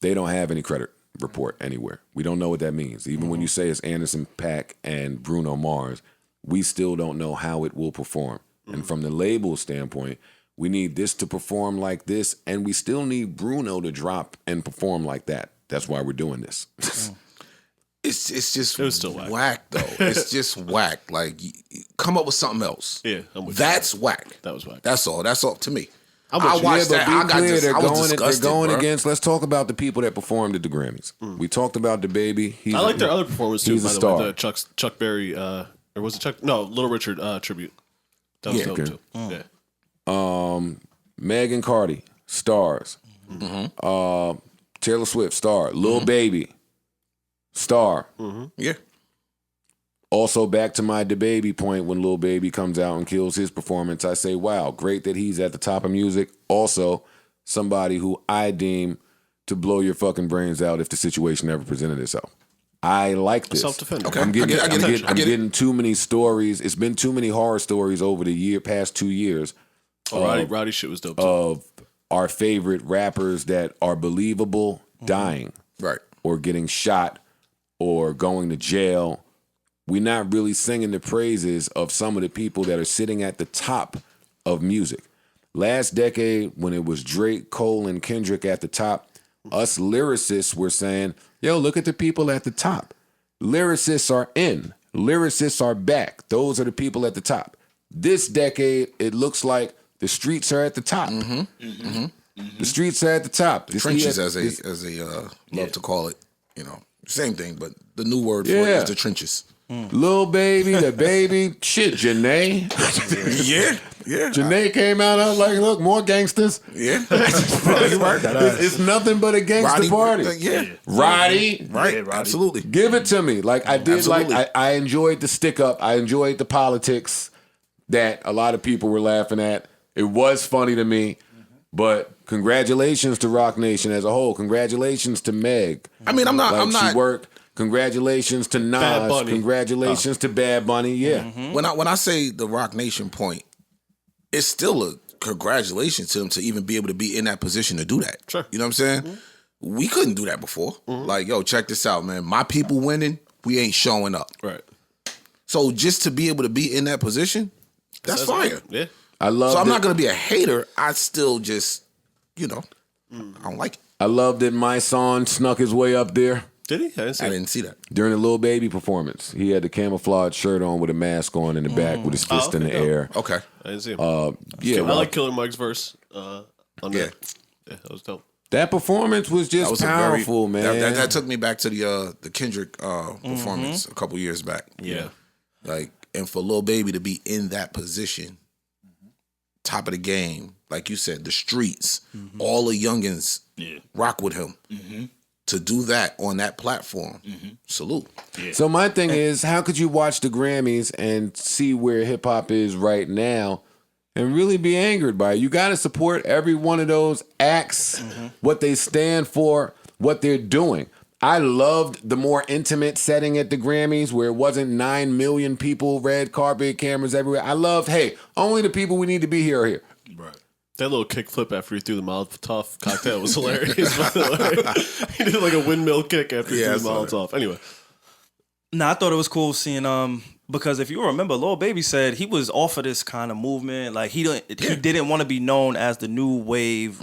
C: they don't have any credit report anywhere. We don't know what that means. Even when you say it's Anderson .Paak and Bruno Mars, we still don't know how it will perform. And from the label standpoint, we need this to perform like this, and we still need Bruno to drop and perform like that. That's why we're doing this.
D: It's just
A: It was still
D: whack though. It's just whack. Like, come up with something else.
A: Yeah, I'm with
D: That's whack.
A: That was whack.
D: That's all. That's all to me.
A: I'm
D: I
A: with you.
D: watched that. I got this. I was
C: they're
D: disgusted,
C: going
D: bro.
C: against. Let's talk about the people that performed at the Grammys. We talked about the baby.
A: I like their other performance too.
C: he's
A: By
C: a
A: the
C: star.
A: way, the Chuck Berry, or was it Chuck? No, Little Richard tribute. That was
D: Yeah.
A: dope
C: Okay.
A: too. Yeah.
C: Megan Cardi, stars. Taylor Swift, star. Lil Baby, star.
D: Yeah.
C: Also, back to my DaBaby point, when Lil Baby comes out and kills his performance, I say, wow, great that he's at the top of music. Also, somebody who I deem to blow your fucking brains out if the situation ever presented itself. I like this.
A: Self-defense.
D: Okay.
C: I'm getting,
D: I get it.
C: I'm getting too many stories. It's been too many horror stories over the past 2 years
A: Roddy shit was dope too.
C: of our favorite rappers that are believable dying
D: Right.
C: or getting shot or going to jail. We're not really singing the praises of some of the people that are sitting at the top of music. Last decade, when it was Drake, Cole, and Kendrick at the top, us lyricists were saying, yo, look at the people at the top. Lyricists are in. Lyricists are back. Those are the people at the top. This decade, it looks like the streets are at the top. The streets are at the top.
D: Trenches, as they love to call it. Same thing, but the new word for it
C: Yeah.
D: is the trenches.
C: Lil Baby, the baby. Shit, Janae.
D: Yeah.
C: Janae came out. I was like, look, more gangsters.
D: Yeah. You're right.
C: It's nothing but a gangster party.
D: Yeah.
C: Roddy,
D: Right.
F: Yeah, Roddy.
D: Absolutely.
C: give it to me. Like I did.
D: Absolutely.
C: Like I enjoyed the stick up. I enjoyed the politics that a lot of people were laughing at. It was funny to me. But congratulations to Rock Nation as a whole. Congratulations to Meg.
D: I mean, I'm
C: She
D: not.
C: worked. Congratulations to
A: Bad
C: Nas.
A: Bunny.
C: Congratulations to Bad Bunny. Yeah.
D: When I say the Rock Nation point, it's still a congratulations to them to even be able to be in that position to do that.
A: Sure.
D: You know what I'm saying? We couldn't do that before. Like, yo, check this out, man. My people winning, we ain't showing up.
A: Right.
D: So just to be able to be in that position, that's fire.
A: Yeah.
C: I love.
D: So I'm
C: that-
D: not gonna be a hater. I still just, I don't like it.
C: I love that my son snuck his way up there.
A: Did he? I didn't see
D: I
A: it.
D: didn't see that.
C: During the Lil Baby performance, he had the camouflage shirt on with a mask on in the back with his fist in the
A: okay,
C: air.
D: Okay.
A: I didn't see him.
C: Yeah,
A: I
C: well,
A: like Killer Mike's verse on
D: Yeah.
A: that. Yeah, that was dope.
C: that performance was just
D: That was
C: powerful,
D: a
C: man.
D: very, that took me back to the Kendrick performance a couple years back.
A: Yeah.
D: Like, and for Lil Baby to be in that position, top of the game, like you said, the streets, all the youngins rock with him. To do that on that platform, salute.
C: So my thing is, how could you watch the Grammys and see where hip hop is right now and really be angered by it? You got to support every one of those acts, what they stand for, what they're doing. I loved the more intimate setting at the Grammys where it wasn't 9 million people, red carpet, cameras everywhere. I loved, hey, only the people we need to be here are here.
A: Right. That little kickflip after he threw the Molotov cocktail was hilarious. By the way. He did like a windmill kick after he threw the Molotov. Anyway.
E: Nah, I thought it was cool seeing because if you remember, Lil Baby said he was off of this kind of movement. Like he didn't want to be known as the new wave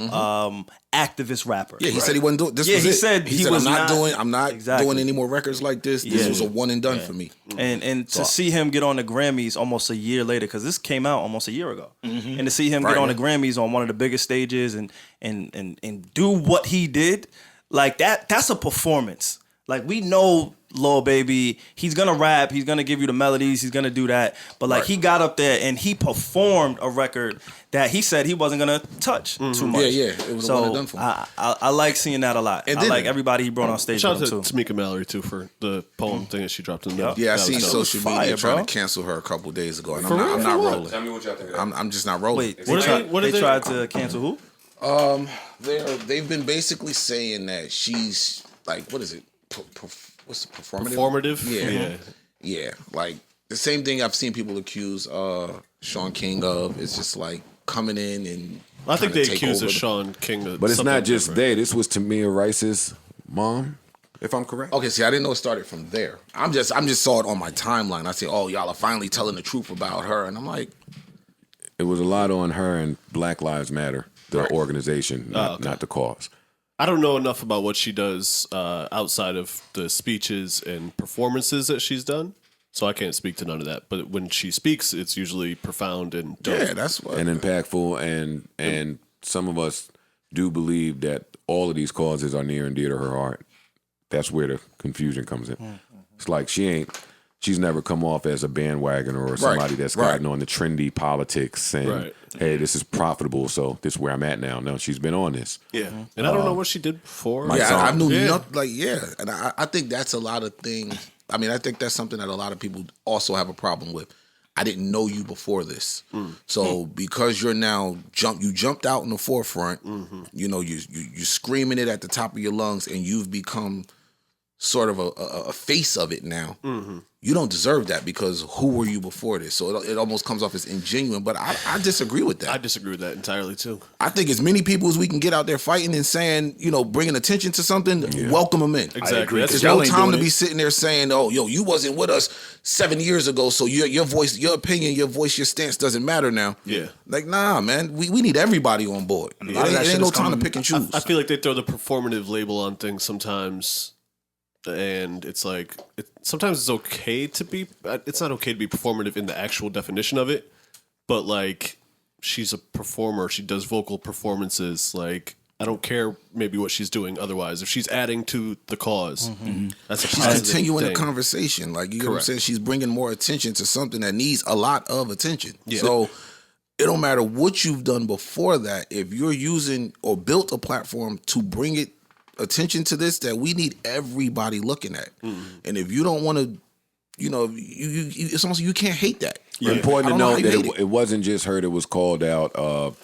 E: activist rapper.
D: Yeah, he said he wasn't doing this.
E: Yeah,
D: was
E: he
D: it.
E: said he was
D: I'm not
E: exactly.
D: doing any more records like this. This was a one and done for me.
E: And to see him get on the Grammys almost a year later, because this came out almost a year ago, and to see him get on the Grammys on one of the biggest stages and do what he did, like that's a performance. Like we know Lil Baby, he's gonna rap, he's gonna give you the melodies, he's gonna do that. But like he got up there and he performed a record that he said he wasn't gonna touch too much.
D: Yeah, it was a one and done for him.
E: I like seeing that a lot.
D: And
E: I
D: then-
E: like everybody he brought on stage
A: Shout
E: with
A: out
E: him
A: to
E: too.
A: Tamika Mallory too for the poem thing that she dropped in the
D: Yeah, I
A: that
D: seen
A: was dope.
D: social
E: fire,
D: media trying
E: bro.
D: to cancel her a couple days ago, and
A: For
D: I'm
A: real?
D: not
A: For what?
D: rolling.
C: Tell me what y'all think of that.
D: I'm just not rolling.
E: Wait,
A: What did they-
E: tried to cancel who?
D: They've been basically saying that she's like, what is it? What's the performative?
A: Performative?
D: Yeah. Like the same thing I've seen people accuse Sean King of. It's just like coming in and
A: I think
D: trying
A: they
D: to take
A: accused
D: over
A: of
D: the-
A: Sean King of
C: But it's
A: something
C: not just
A: different.
C: they. This was Tamia Rice's mom, if I'm correct.
D: Okay, see, I didn't know it started from there. I'm just saw it on my timeline. I say, oh, y'all are finally telling the truth about her, and I'm like,
C: It was a lot on her and Black Lives Matter, the organization, not the cause.
A: I don't know enough about what she does outside of the speeches and performances that she's done, so I can't speak to none of that. But when she speaks, it's usually profound and dope.
D: yeah, that's what.
C: And impactful, and some of us do believe that all of these causes are near and dear to her heart. That's where the confusion comes in. It's like she's never come off as a bandwagoner or somebody that's gotten on the trendy politics and hey, this is profitable, so this is where I'm at now. No, she's been on this.
A: Yeah, and I don't know what she did before.
C: My
D: Yeah,
C: song.
D: I knew nothing. Like, and I think that's a lot of things. I mean, I think that's something that a lot of people also have a problem with. I didn't know you before this, so because you're now you jumped out in the forefront. You know, you're screaming it at the top of your lungs, and you've become sort of a face of it now. You don't deserve that because who were you before this? So it almost comes off as ingenuine, but I disagree with that.
A: I disagree with that entirely too.
D: I think as many people as we can get out there fighting and saying, you know, bringing attention to something, welcome them in.
A: Exactly.
F: That's
D: There's
F: y'all
D: no
F: ain't
D: time to
F: doing
D: be
F: it.
D: sitting there saying, "Oh, yo, you wasn't with us 7 years ago, so your voice, your opinion, your voice, your stance doesn't matter now."
A: Yeah.
D: Like, nah, man, we need everybody on board.
F: a
D: It
F: lot of that
D: ain't
F: shit
D: no
F: is
D: time to
F: coming-
D: pick and choose.
A: I feel like they throw the performative label on things sometimes, and it's like sometimes it's okay to be. It's not okay to be performative in the actual definition of it, but like she's a performer. She does vocal performances. Like I don't care maybe what she's doing otherwise. If she's adding to the cause, that's a
D: She's
A: positive
D: continuing
A: thing.
D: the conversation. Like, you know what I'm
A: Correct.
D: saying? She's bringing more attention to something that needs a lot of attention.
A: Yeah.
D: So it don't matter what you've done before that. If you're using or built a platform to bring it attention to this, that we need everybody looking at. And if you don't want to, you know, you it's almost you can't hate that.
C: Important to
D: I don't know
C: note
D: how you
C: that
D: hate
C: it wasn't just her that was called out.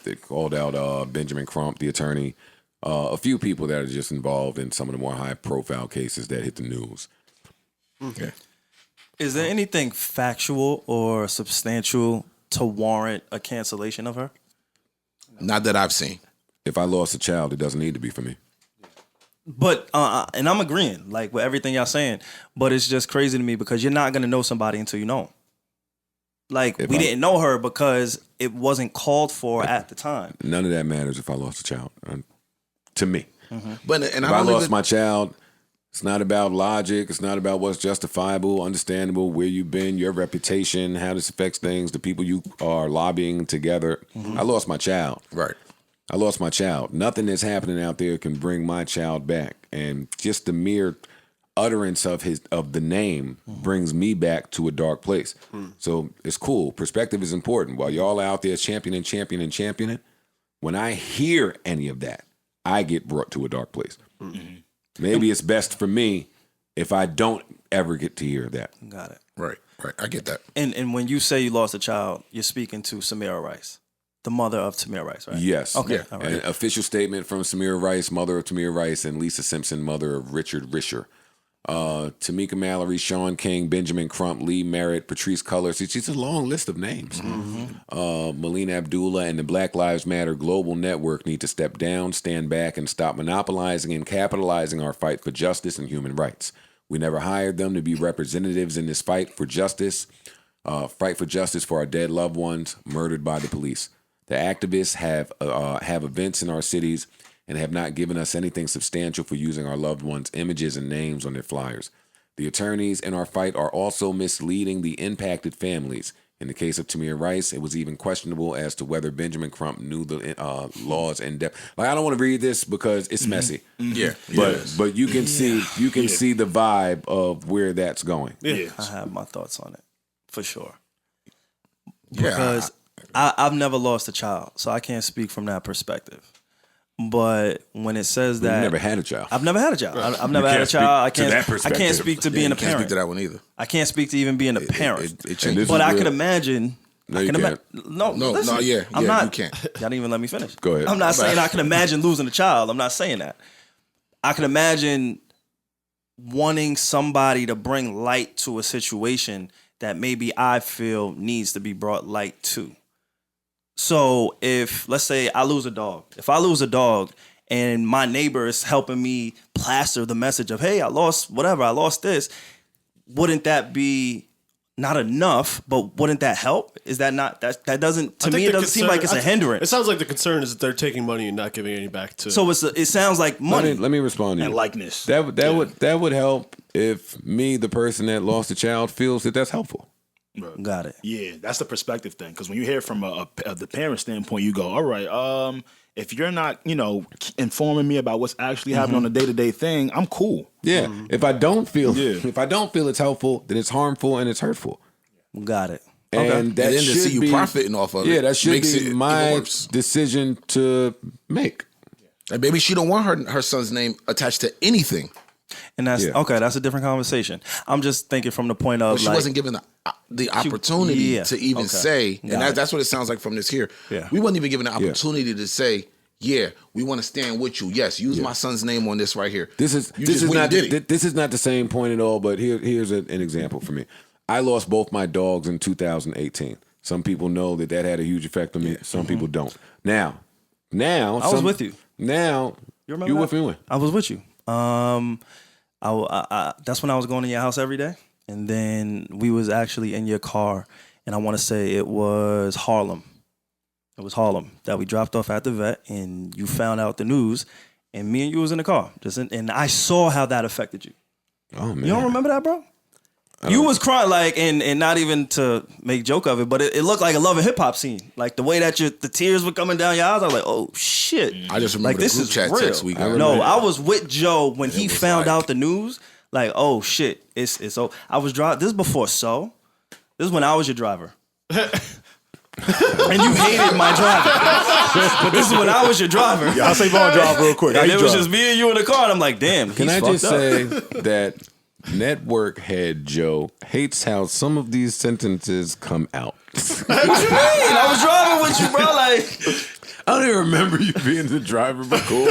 C: They called out Benjamin Crump, the attorney, a few people that are just involved in some of the more high-profile cases that hit the news.
D: Okay.
E: Is there anything factual or substantial to warrant a cancellation of her?
D: Not that I've seen.
C: If I lost a child, it doesn't need to be for me.
E: But and I'm agreeing, like with everything y'all saying. But it's just crazy to me because you're not gonna know somebody until you know 'em. Like we didn't know her because it wasn't called for at the time.
C: None of that matters if I lost a child. To me.
D: But and
C: If I lost my child, It's not about logic. It's not about what's justifiable, understandable, where you've been, your reputation, how this affects things, the people you are lobbying together. I lost my child.
D: Right.
C: I lost my child. Nothing that's happening out there can bring my child back. And just the mere utterance of the name brings me back to a dark place. So it's cool. Perspective is important. While y'all out there championing, when I hear any of that, I get brought to a dark place. Maybe it's best for me if I don't ever get to hear that.
E: Got it.
D: Right. I get that.
E: And when you say you lost a child, you're speaking to Samira Rice, the mother of Tamir Rice, right?
C: Yes.
E: Okay.
D: Yeah.
E: All right.
C: An official statement from Samira Rice, mother of Tamir Rice, and Lisa Simpson, mother of Richard Risher. Tamika Mallory, Sean King, Benjamin Crump, Lee Merritt, Patrice Cullors. It's just a long list of names. Melina Abdullah and the Black Lives Matter Global Network need to step down, stand back, and stop monopolizing and capitalizing our fight for justice and human rights. We never hired them to be representatives in this fight for justice for our dead loved ones murdered by the police. The activists have events in our cities and have not given us anything substantial for using our loved ones' images and names on their flyers. The attorneys in our fight are also misleading the impacted families. In the case of Tamir Rice, it was even questionable as to whether Benjamin Crump knew the laws in depth. Like, I don't want to read this because it's messy.
D: Yeah.
C: But you can see see the vibe of where that's going.
F: Yeah.
E: I have my thoughts on it, for sure.
D: Yeah.
E: Because I've never lost a child, so I can't speak from that perspective. But when it says that
C: You never had a child.
E: I've never had a child. I've never
C: You
E: had a
C: can't
E: child.
C: speak to that
E: I
C: perspective.
E: can't speak to being a
D: Can't speak
E: parent.
D: to that one either.
E: I can't speak to even being a parent.
D: It changes.
E: But I
C: real.
E: can imagine.
C: No,
E: I
C: you
E: can
C: can't.
E: No, listen, I'm
D: you
E: not.
D: can't.
E: Y'all didn't even let me finish.
C: Go ahead.
E: I'm not saying I can imagine losing a child. I'm not saying that. I can imagine wanting somebody to bring light to a situation that maybe I feel needs to be brought light to. So if, let's say, I lose a dog. If I lose a dog and my neighbor is helping me plaster the message of, hey, I lost whatever, I lost this, wouldn't that be not enough, but wouldn't that help? Is that not, that doesn't, to me, it doesn't seem like it's a hindrance.
A: It sounds like the concern is that they're taking money and not giving any back to.
E: So it sounds like money.
C: Let me respond to you.
F: And likeness.
C: That would help if me, the person that lost a child, feels that that's helpful.
E: Got it.
F: Yeah, that's the perspective thing. Because when you hear from the parent standpoint, you go, all right, if you're not, informing me about what's actually happening on a day-to-day thing, I'm cool.
C: Yeah. If I don't feel it's helpful, then it's harmful and it's hurtful.
E: Got it.
C: And that
D: And then to
C: should
D: see you
C: be
D: profiting off of it.
C: Yeah, that should
D: makes
C: be
D: it even
C: my
D: worse.
C: decision to make.
D: And maybe she don't want her son's name attached to anything.
E: And that's
C: Yeah.
E: okay. That's a different conversation. I'm just thinking from the point of
D: But she wasn't given the opportunity to even say, and
E: Got it.
D: that's what it sounds like from this here.
E: Yeah.
D: We wasn't even given the opportunity to say, yeah, we want to stand with you. Yes, use my son's name on this right here.
C: This is not the same point at all. But here's an example for me. I lost both my dogs in 2018. Some people know that had a huge effect on me. Some people don't. Now,
E: I was with you.
C: Now
E: You remember
C: you
E: that?
C: with me when?
E: I was with you. That's when I was going to your house every day, and then we was actually in your car, and I want to say it was Harlem. It was Harlem that we dropped off at the vet, and you found out the news, and me and you was in the car, and I saw how that affected you.
C: Oh man,
E: You don't remember that, bro? You was crying, and not even to make joke of it, but it looked like a Love and Hip Hop scene. Like the way that the tears were coming down your eyes, I was like, oh shit.
D: I just remember
E: Like
D: the
E: this
D: group
E: is
D: chat
E: real.
D: text we got.
E: No, I was with Joe when he
D: was
E: found
D: like-
E: out the news. Like, oh shit, it's so. I was driving. This is before so. This is when I was your driver. And you hated my driving. But this is when I was your driver.
F: Yeah, I'll say Vaughn drive real quick. How
E: And
F: you
E: it was
F: drive?
E: just me and you in the car, and I'm like, damn.
C: Can
E: he's
C: I just
E: fucked up.
C: say that network head Joe hates how some of these sentences come out.
E: What you mean? I was driving with you, bro. Like,
C: I don't even remember you being the driver, but cool.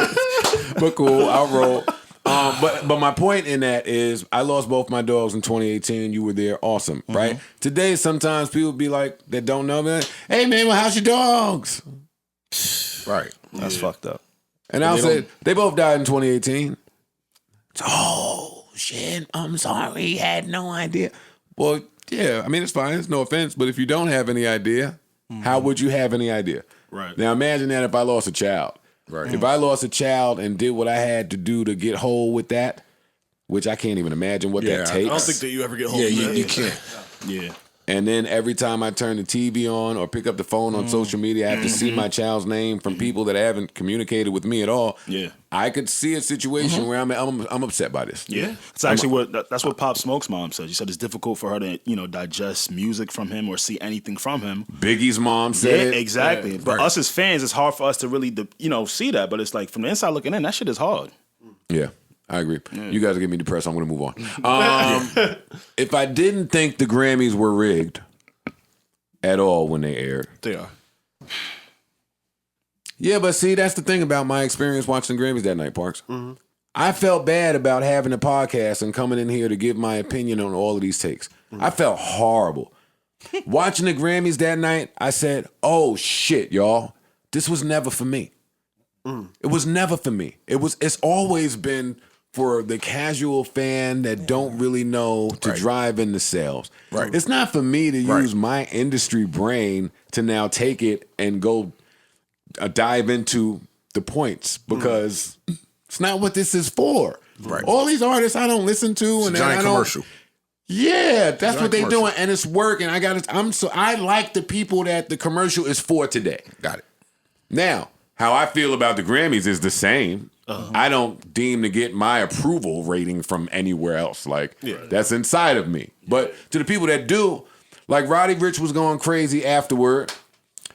C: But cool, I'll roll. But my point in that is I lost both my dogs in 2018. You were there. Awesome, right? Today, sometimes people be like, that don't know me, like, hey, man, well, how's your dogs?
D: Right.
E: that's fucked up.
C: And I'll say, they both died in 2018. Oh, shit, I'm sorry. Had no idea. Well, yeah, I mean, it's fine. It's no offense. But if you don't have any idea, how would you have any idea?
F: Right.
C: Now, imagine that if I lost a child.
D: Right.
C: If I lost a child and did what I had to do to get whole with that, which I can't even imagine what that
D: I
C: takes.
A: I don't think that you ever get home.
D: Yeah,
A: from that.
D: you can't.
F: Yeah.
C: And then every time I turn the TV on or pick up the phone on social media, I have to see my child's name from people that haven't communicated with me at all.
F: Yeah.
C: I could see a situation where I'm upset by this.
F: Yeah, it's actually that's what Pop Smoke's mom said. She said it's difficult for her to digest music from him or see anything from him.
C: Biggie's mom said it.
F: Exactly. But us as fans, it's hard for us to really see that. But it's like from the inside looking in, that shit is hard.
C: Yeah, I agree. You guys are getting me depressed. I'm going to move on. If I didn't think the Grammys were rigged at all when they aired,
A: They are.
C: yeah, but see, that's the thing about my experience watching the Grammys that night, Parks. I felt bad about having a podcast and coming in here to give my opinion on all of these takes. I felt horrible. Watching the Grammys that night, I said, oh shit, y'all. This was never for me. It was never for me. It's always been for the casual fan that don't really know to drive in the sales.
D: Right.
C: It's not for me to use my industry brain to now take it and go dive into the points because it's not what this is for.
D: Right.
C: All these artists I don't listen to and
D: Giant
C: I don't,
D: commercial.
C: yeah, that's
D: Giant
C: what they're
D: commercial.
C: doing, and it's working. I like the people that the commercial is for today.
D: Got it.
C: Now, how I feel about the Grammys is the same. I don't deem to get my approval rating from anywhere else. Like, that's inside of me. But to the people that do, like Roddy Ricch was going crazy afterward.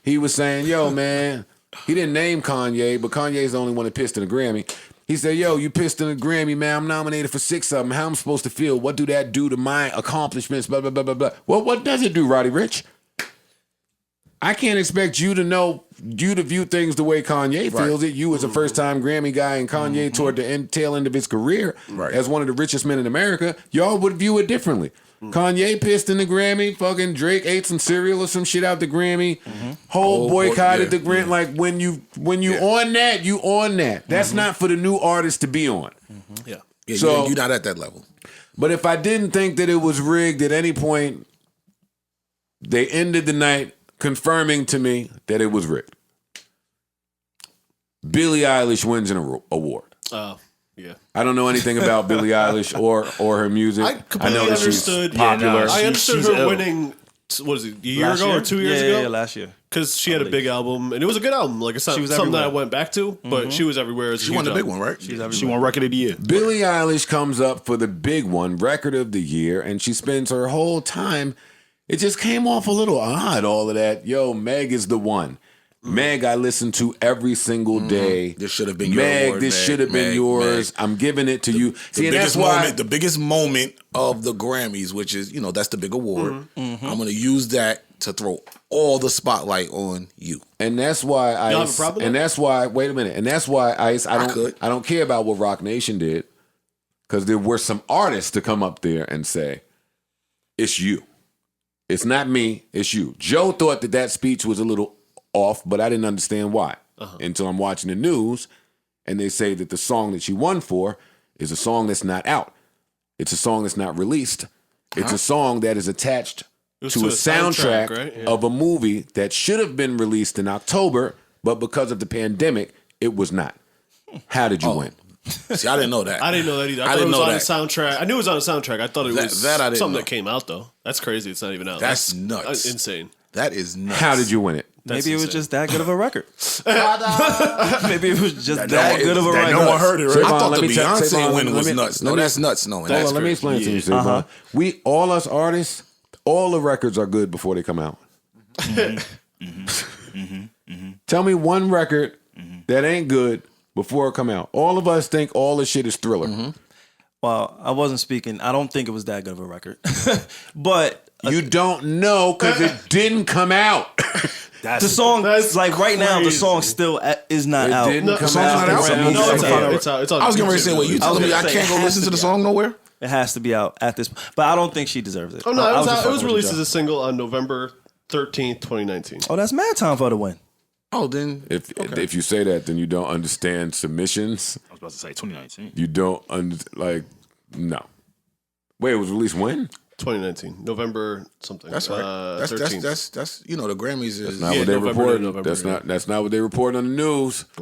C: He was saying, yo, man, he didn't name Kanye, but Kanye's the only one that pissed in a Grammy. He said, yo, you pissed in a Grammy, man. I'm nominated for 6 of them. How am I supposed to feel? What do that do to my accomplishments? Blah, blah, blah, blah, blah. Well, what does it do, Roddy Ricch? I can't expect you to view things the way Kanye feels it. You as a first-time Grammy guy and Kanye toward the tail end of his career as one of the richest men in America, y'all would view it differently. Kanye pissed in the Grammy. Fucking Drake ate some cereal or some shit out the Grammy. Whole boycotted the Grammy. Like when you on that, you on that. That's not for the new artist to be on.
A: Yeah.
D: Yeah,
C: So-
D: you're not at that level.
C: But if I didn't think that it was rigged at any point, they ended the night confirming to me that it was rigged. Billie Eilish wins an award.
A: Oh, yeah.
C: I don't know anything about Billie Eilish or her music.
A: I completely
C: know that
A: understood.
C: she's popular.
F: Yeah, no,
A: I understood
F: she's
A: her
F: ill.
A: winning. What is it? A year
E: Last
A: ago
E: year?
A: or 2 years ago?
E: Yeah, last year.
A: Because she had a big album, and it was a good album. Like it's not
E: She was
A: something that I
E: everywhere.
A: went back to, but she was everywhere. As a
D: She won
A: huge
D: the big
A: album.
D: one, right?
F: She won Record of the Year.
C: Billie Eilish comes up for the big one, Record of the Year, and she spends her whole time. It just came off a little odd, all of that. Yo, Meg is the one. Meg, I listen to every single day.
D: This should have been your
C: Meg,
D: award,
C: this
D: Meg,
C: should have been
D: Meg,
C: yours.
D: Meg.
C: I'm giving it to you.
D: The
C: See, and that's
D: biggest
C: why.
D: moment, the biggest moment of the Grammys, which is, that's the big award. I'm going to use that to throw all the spotlight on you.
C: And that's why
A: Y'all have a
C: Ice.
A: problem with
C: And
A: that?
C: that's why. Wait a minute. And that's why Ice. I
D: could.
C: don't care about what Rock Nation did, because there were some artists to come up there and say, "It's you. It's not me. It's you." Joe thought that speech was a little off, but I didn't understand why until I'm watching the news, and they say that the song that she won for is a song that's not out. It's a song that's not released. It's a song that is attached
A: was
C: to
A: to
C: a
A: a
C: soundtrack
A: soundtrack, right? Yeah.
C: of a movie that should have been released in October, but because of the pandemic, it was not. How did you win?
D: See, I didn't know that.
A: I didn't know that either. I,
D: I
A: thought it
D: didn't
A: was
D: know
A: on
D: that.
A: a soundtrack. I knew it was on a soundtrack. I thought it was
D: That I didn't
A: something
D: know.
A: that came out though. That's crazy. It's not even out.
D: That's nuts.
A: Insane.
D: That is nuts.
C: How did you win it?
A: That's
E: Maybe it was
A: insane.
E: just that good of a record. Maybe it was just that good of a
F: That
E: record.
F: no one heard it, right?
D: I thought
C: let
D: the
C: me tell-
D: Beyonce
C: Savon,
D: win
C: let
D: was
C: me-
D: nuts.
C: let
D: No,
C: me-
D: that's nuts. No,
C: Hold
D: that's
C: on, let me
D: crazy.
C: explain to you,
E: Yeah.
C: Savon. We all us artists, all the records are good before they come out. Tell me one record that ain't good before it come out. All of us think all the shit is Thriller.
E: Well, I wasn't speaking. I don't think it was that good of a record. But
C: You don't know because it didn't come out.
E: the song,
A: That's
E: like right now, the
A: crazy.
E: song still is not
C: It
E: out.
C: didn't come
D: song's
C: out.
D: not out?
C: around
A: No, it's
C: the
A: out.
C: time.
A: It's out. It's on
D: I was getting ready to say,
A: YouTube.
D: wait, you telling
E: was
D: me I
E: gonna say
D: can't go
E: it has
D: listen
E: to
D: to the
E: be
D: song nowhere?
E: It has to be out at this. But I don't think she deserves it.
A: Oh no,
E: I
A: it was,
E: just
A: out, it was
E: fucking with
A: released
E: you,
A: as a single on November 13th, 2019.
E: Joe. Oh, that's mad time for her to win.
D: Oh, then
C: If you say that, then you don't understand submissions.
F: I was about to say 2019.
C: You don't no. Wait, it was released when?
A: 2019, November something.
D: That's right. That's
A: 13th.
D: that's the Grammys is.
C: Not
A: Yeah,
C: what they
A: November to
C: report.
A: November,
C: That's not what they report on the news.
A: I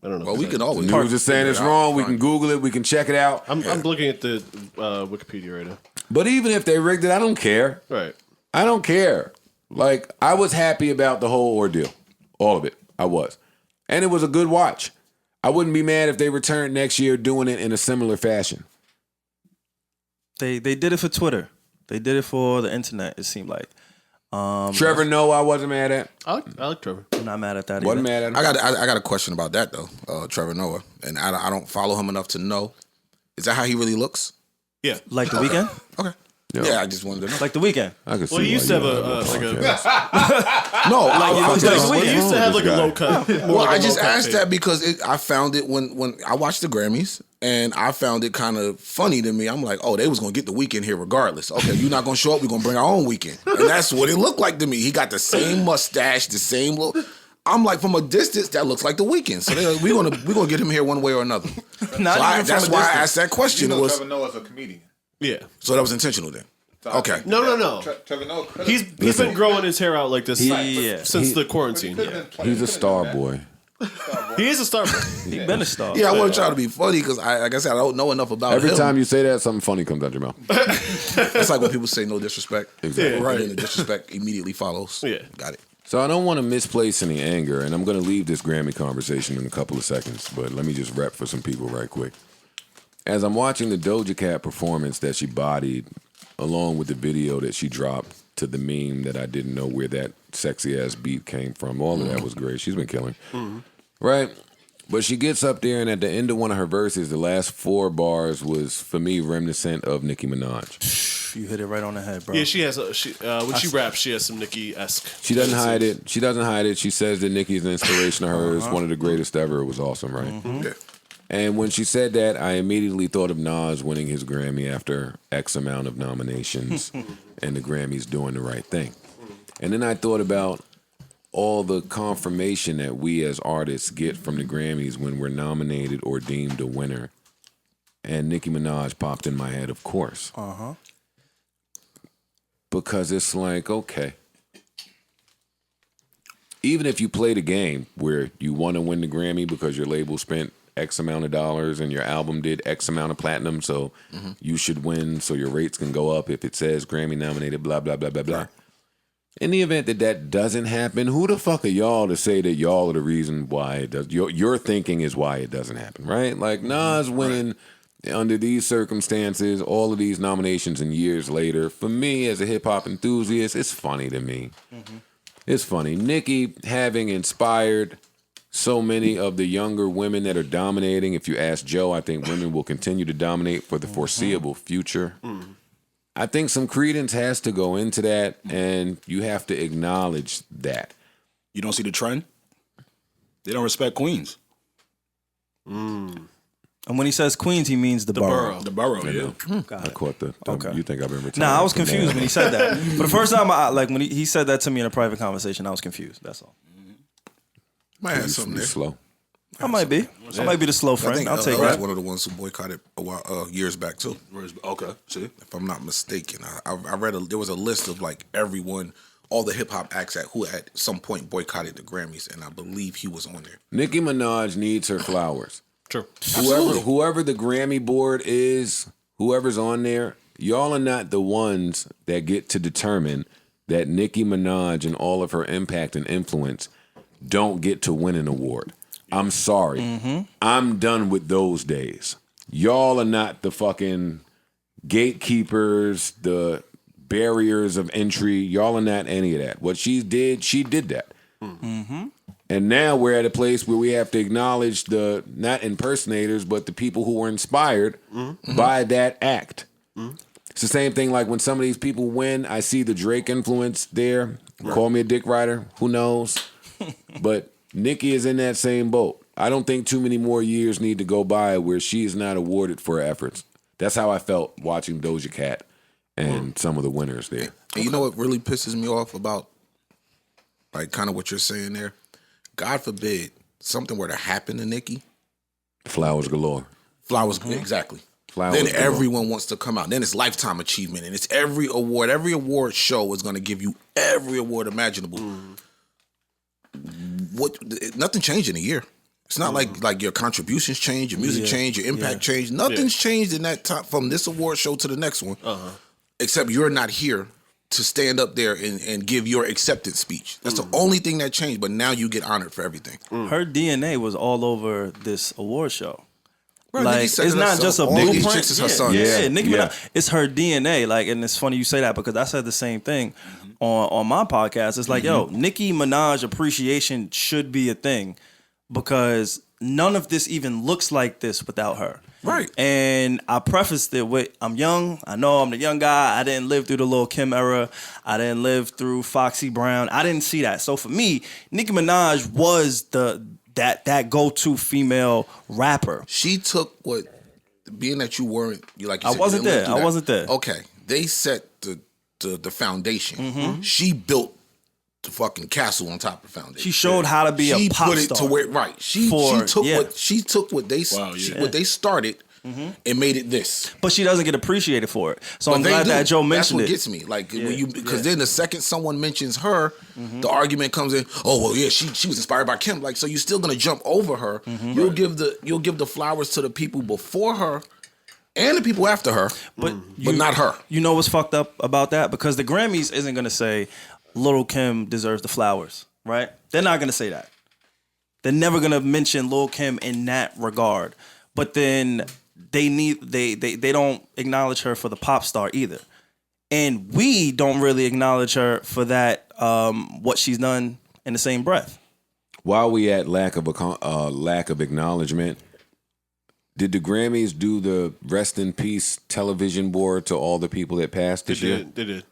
A: don't know.
D: Well, we can always.
C: The news is saying it's wrong. We can Google it. We can check it out.
A: I'm looking at the Wikipedia right now.
C: But even if they rigged it, I don't care.
A: Right.
C: I don't care. Like, I was happy about the whole ordeal. All of it. I was. And it was a good watch. I wouldn't be mad if they returned next year doing it in a similar fashion.
E: They did it for Twitter. They did it for the internet, it seemed like.
C: Trevor Noah, I wasn't mad at.
A: I like Trevor.
E: I'm not mad at that
C: Wasn't
E: either.
C: mad at him.
D: I got a question about that though, Trevor Noah, and I don't follow him enough to know. Is that how he really looks?
A: Yeah.
E: Like The Weeknd?
D: Okay.
C: Yeah.
D: Yeah, I just wanted to know.
E: Like The Weeknd.
C: I could see
A: Well, he
C: why
A: used to have
C: you
A: a
C: don't
A: like a.
C: podcast.
D: No,
A: He used to have like a low cut.
D: Well, I just asked that because I found it when I watched the Grammys, and I found it kind of funny to me. I'm like, oh, they was gonna get the Weeknd here regardless. Okay, you're not gonna show up. We're gonna bring our own Weeknd, and that's what it looked like to me. He got the same mustache, the same look. I'm like, from a distance, that looks like the Weeknd. So we're gonna get him here one way or another. That's why I asked that question.
G: Trevor Noah's a comedian.
A: Yeah.
D: So that was intentional then. Okay.
A: No.
G: Trevor Noah.
A: He's been growing his hair out like this
E: Yeah.
A: since the quarantine. Yeah.
C: He's a star boy.
A: He is a star.
E: He been a star.
D: Yeah, I want to try to be funny because, like I said, I don't know enough about
C: Every
D: him.
C: time you say that, something funny comes out your mouth.
D: It's like when people say no disrespect.
C: Exactly.
D: Right. And the disrespect immediately follows.
A: Yeah.
D: Got it.
C: So I don't want to misplace any anger, and I'm going to leave this Grammy conversation in a couple of seconds, but let me just rep for some people right quick. As I'm watching the Doja Cat performance that she bodied, along with the video that she dropped to the meme that I didn't know where that sexy-ass beat came from, all of that was great. She's been killing. Right? But she gets up there, and at the end of one of her verses, the last 4 bars was, for me, reminiscent of Nicki Minaj.
E: You hit it right on the head, bro.
A: Yeah, she has when she raps, she has some Nicki-esque.
C: She doesn't hide it. She doesn't hide it. She says that Nicki is an inspiration of hers, one of the greatest ever. It was awesome, right?
D: Yeah.
C: And when she said that, I immediately thought of Nas winning his Grammy after X amount of nominations and the Grammys doing the right thing. And then I thought about all the confirmation that we as artists get from the Grammys when we're nominated or deemed a winner. And Nicki Minaj popped in my head, of course. Because it's like, okay, even if you play the game where you want to win the Grammy because your label spent X amount of dollars and your album did X amount of platinum, so you should win so your rates can go up if it says Grammy nominated, blah, blah, blah, blah, blah. In the event that that doesn't happen, who the fuck are y'all to say that y'all are the reason why it does? Your thinking is why it doesn't happen, right? Like Nas winning under these circumstances, all of these nominations and years later, for me as a hip-hop enthusiast, it's funny to me. It's funny. Nicki having inspired so many of the younger women that are dominating. If you ask Joe, I think women will continue to dominate for the foreseeable future. I think some credence has to go into that, and you have to acknowledge that.
F: You don't see the trend? They don't respect queens.
E: And when he says Queens, he means the borough.
F: The borough,
C: I
F: yeah.
C: know.
E: Got
C: I
E: it.
C: caught the.
E: Okay.
C: You think I've been retired?
E: Nah, I was
C: from
E: confused
C: that.
E: when he said that. For the first time, when he said that to me in a private conversation, I was confused. That's all.
D: Might have something
C: You
D: there.
C: slow.
E: I might be. I might be the slow
D: I
E: friend.
D: think
E: I'll take
D: LA is
E: that.
D: one of the ones who boycotted a while, years back too.
F: Okay, see?
D: If I'm not mistaken, I read there was a list of like everyone, all the hip hop acts who at some point boycotted the Grammys, and I believe he was on there.
C: Nicki Minaj needs her flowers.
A: True.
C: Whoever the Grammy board is, whoever's on there, y'all are not the ones that get to determine that Nicki Minaj and all of her impact and influence don't get to win an award. I'm sorry. I'm done with those days. Y'all are not the fucking gatekeepers, the barriers of entry. Y'all are not any of that. What she did that. And now we're at a place where we have to acknowledge the, not impersonators, but the people who were inspired by that act. It's the same thing like when some of these people win, I see the Drake influence there. Call me a dick rider. Who knows? But Nicki is in that same boat. I don't think too many more years need to go by where she is not awarded for her efforts. That's how I felt watching Doja Cat and some of the winners there.
D: And you know what really pisses me off about, like, kind of what you're saying there? God forbid something were to happen to Nicki.
C: Flowers galore.
D: Flowers, exactly.
C: Flowers
D: then
C: belong.
D: everyone wants to come out. Then it's lifetime achievement, and it's every award. Every award show is going to give you every award imaginable. Nothing changed in a year. It's not like your contributions change, your music change, your impact changed. Nothing's changed in that time from this award show to the next one, except you're not here to stand up there and give your acceptance speech. That's the only thing that changed. But now you get honored for everything.
E: Her DNA was all over this award show.
D: Bro,
E: Like,
D: Nicki said
E: it's
D: it
E: not
D: herself.
E: just a
D: All
E: blueprint.
D: these chicks is her sons.
E: Yeah, Nicki
C: Yeah.
E: Minaj. It's her DNA. Like, and it's funny you say that because I said the same thing on my podcast. It's like, yo, Nicki Minaj appreciation should be a thing because none of this even looks like this without her.
D: Right.
E: And I prefaced it with, I'm young. I know I'm the young guy. I didn't live through the Lil' Kim era. I didn't live through Foxy Brown. I didn't see that. So for me, Nicki Minaj was that go-to female rapper.
D: She took what, being that you weren't, you like you
E: I
D: said,
E: wasn't
D: you didn't
E: there.
D: live through
E: I wasn't there.
D: Okay, they set the foundation. She built the fucking castle on top of the foundation.
E: She showed how to be
D: She
E: a pop
D: put it
E: star.
D: to where she took what they started and made it this.
E: But she doesn't get appreciated for it. So I'm
D: But they
E: glad
D: do.
E: that Joe
D: That's
E: mentioned
D: what
E: it.
D: gets me. Like when because then the second someone mentions her, the argument comes in. Oh well, yeah, she was inspired by Kim. Like so, you're still gonna jump over her. You'll give the flowers to the people before her and the people after her, but not her.
E: You know what's fucked up about that? Because the Grammys isn't going to say Lil' Kim deserves the flowers, right? They're not going to say that. They're never going to mention Lil' Kim in that regard. But then they don't acknowledge her for the pop star either. And we don't really acknowledge her for that, what she's done in the same breath.
C: While we at lack of acknowledgement, did the Grammys do the rest in peace television board to all the people that passed this year?
A: They did.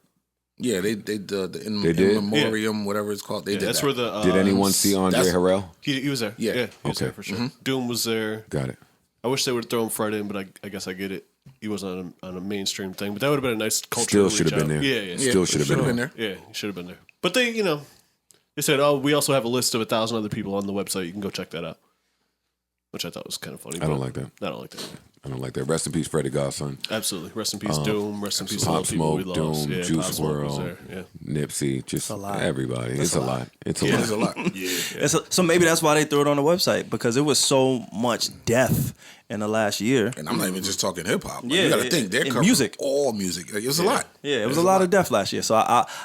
D: Yeah, they did the in
C: did?
D: memoriam, whatever it's called. They did
A: That's
D: that.
A: where the
C: Did anyone see Andre
D: that's-
C: Harrell?
A: he was there.
D: Yeah.
A: He was
C: Okay.
A: there for sure. Doom was there.
C: Got it.
A: I wish they would have thrown Fred in, but I guess I get it. He wasn't on a mainstream thing, but that would have been a nice cultural.
C: Still should have been there.
A: Yeah.
C: Still should have been there.
A: Yeah, he should have been there. But they, they said, "Oh, we also have a list of 1,000 other people on the website. You can go check that out." Which I thought was kind of funny.
C: I don't like that.
A: I don't like that.
C: I don't like that. Rest in peace, Freddie Godson.
A: Absolutely. Rest in peace, Doom. Rest in peace, all
C: Pop
A: the people we
C: Smoke,
A: lost.
C: Doom,
A: Yeah,
C: Juice
A: Pop Smoke was
C: WRLD,
A: there. Yeah.
C: Nipsey, just
E: a lot.
C: everybody. It's a lot. It's a
D: It
C: lot.
D: is a lot.
E: So maybe that's why they threw it on the website because it was so much death in the last year.
D: And I'm not even just talking hip hop. Like,
E: Yeah,
D: you got to think they're
E: in
D: covering
E: music.
D: all music. Like, it was a lot.
E: Yeah, it was a lot of death last year. So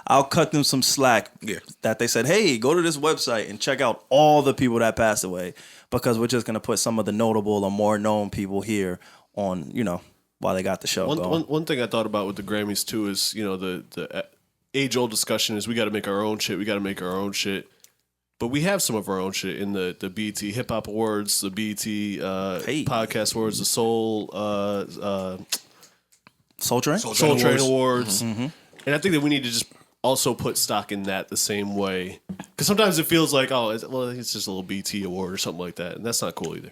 E: I'll cut them some slack.
D: Yeah.
E: That they said, hey, go to this website and check out all the people that passed away because we're just gonna put some of the notable or more known people here on, while they got the show going.
A: One thing I thought about with the Grammys too is the age old discussion is we got to make our own shit. We got to make our own shit. But we have some of our own shit in the BET Hip Hop Awards, the BET Podcast Awards, the Soul
E: Soul
A: Train Awards. And I think that we need to just also put stock in that the same way. Because sometimes it feels like, it's just a little BT award or something like that. And that's not cool either.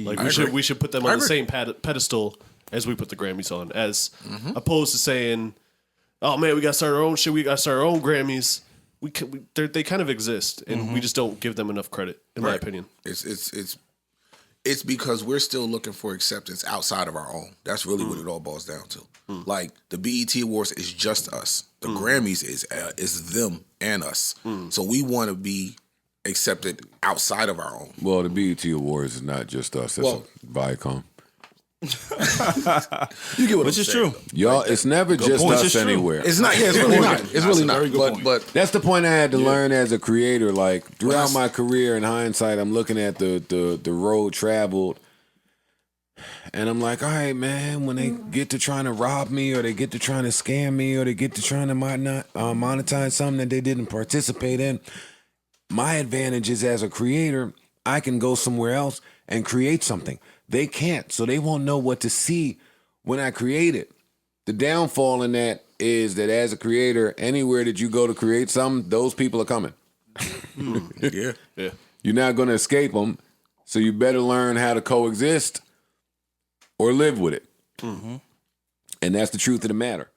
A: Like we should put them on the same pedestal as we put the Grammys on, as opposed to saying, oh man, we got to start our own shit. We got to start our own Grammys. They kind of exist, and we just don't give them enough credit, in my opinion.
D: It's because we're still looking for acceptance outside of our own. That's really what it all boils down to. Like the BET Awards is just us. The Grammys is them and us. So we want to be accepted outside of our own.
C: Well, the BET Awards is not just us. It's Viacom.
D: You get what
E: Which
D: I'm
E: is
D: saying.
E: true.
C: Y'all, it's never just
E: point.
C: us
E: It's true.
C: anywhere.
D: It's not. Yeah, it's really not. It's really
F: a
D: not.
F: very good point.
D: But
C: That's the point I had to learn as a creator. Like throughout my career, in hindsight, I'm looking at the road traveled, and I'm like, all right, man. When they get to trying to rob me, or they get to trying to scam me, or they get to trying to monetize something that they didn't participate in, my advantage is as a creator, I can go somewhere else and create something. They can't, so they won't know what to see when I create it. The downfall in that is that as a creator, anywhere that you go to create something, those people are coming.
D: yeah.
C: You're not going to escape them, so you better learn how to coexist or live with it. And that's the truth of the matter.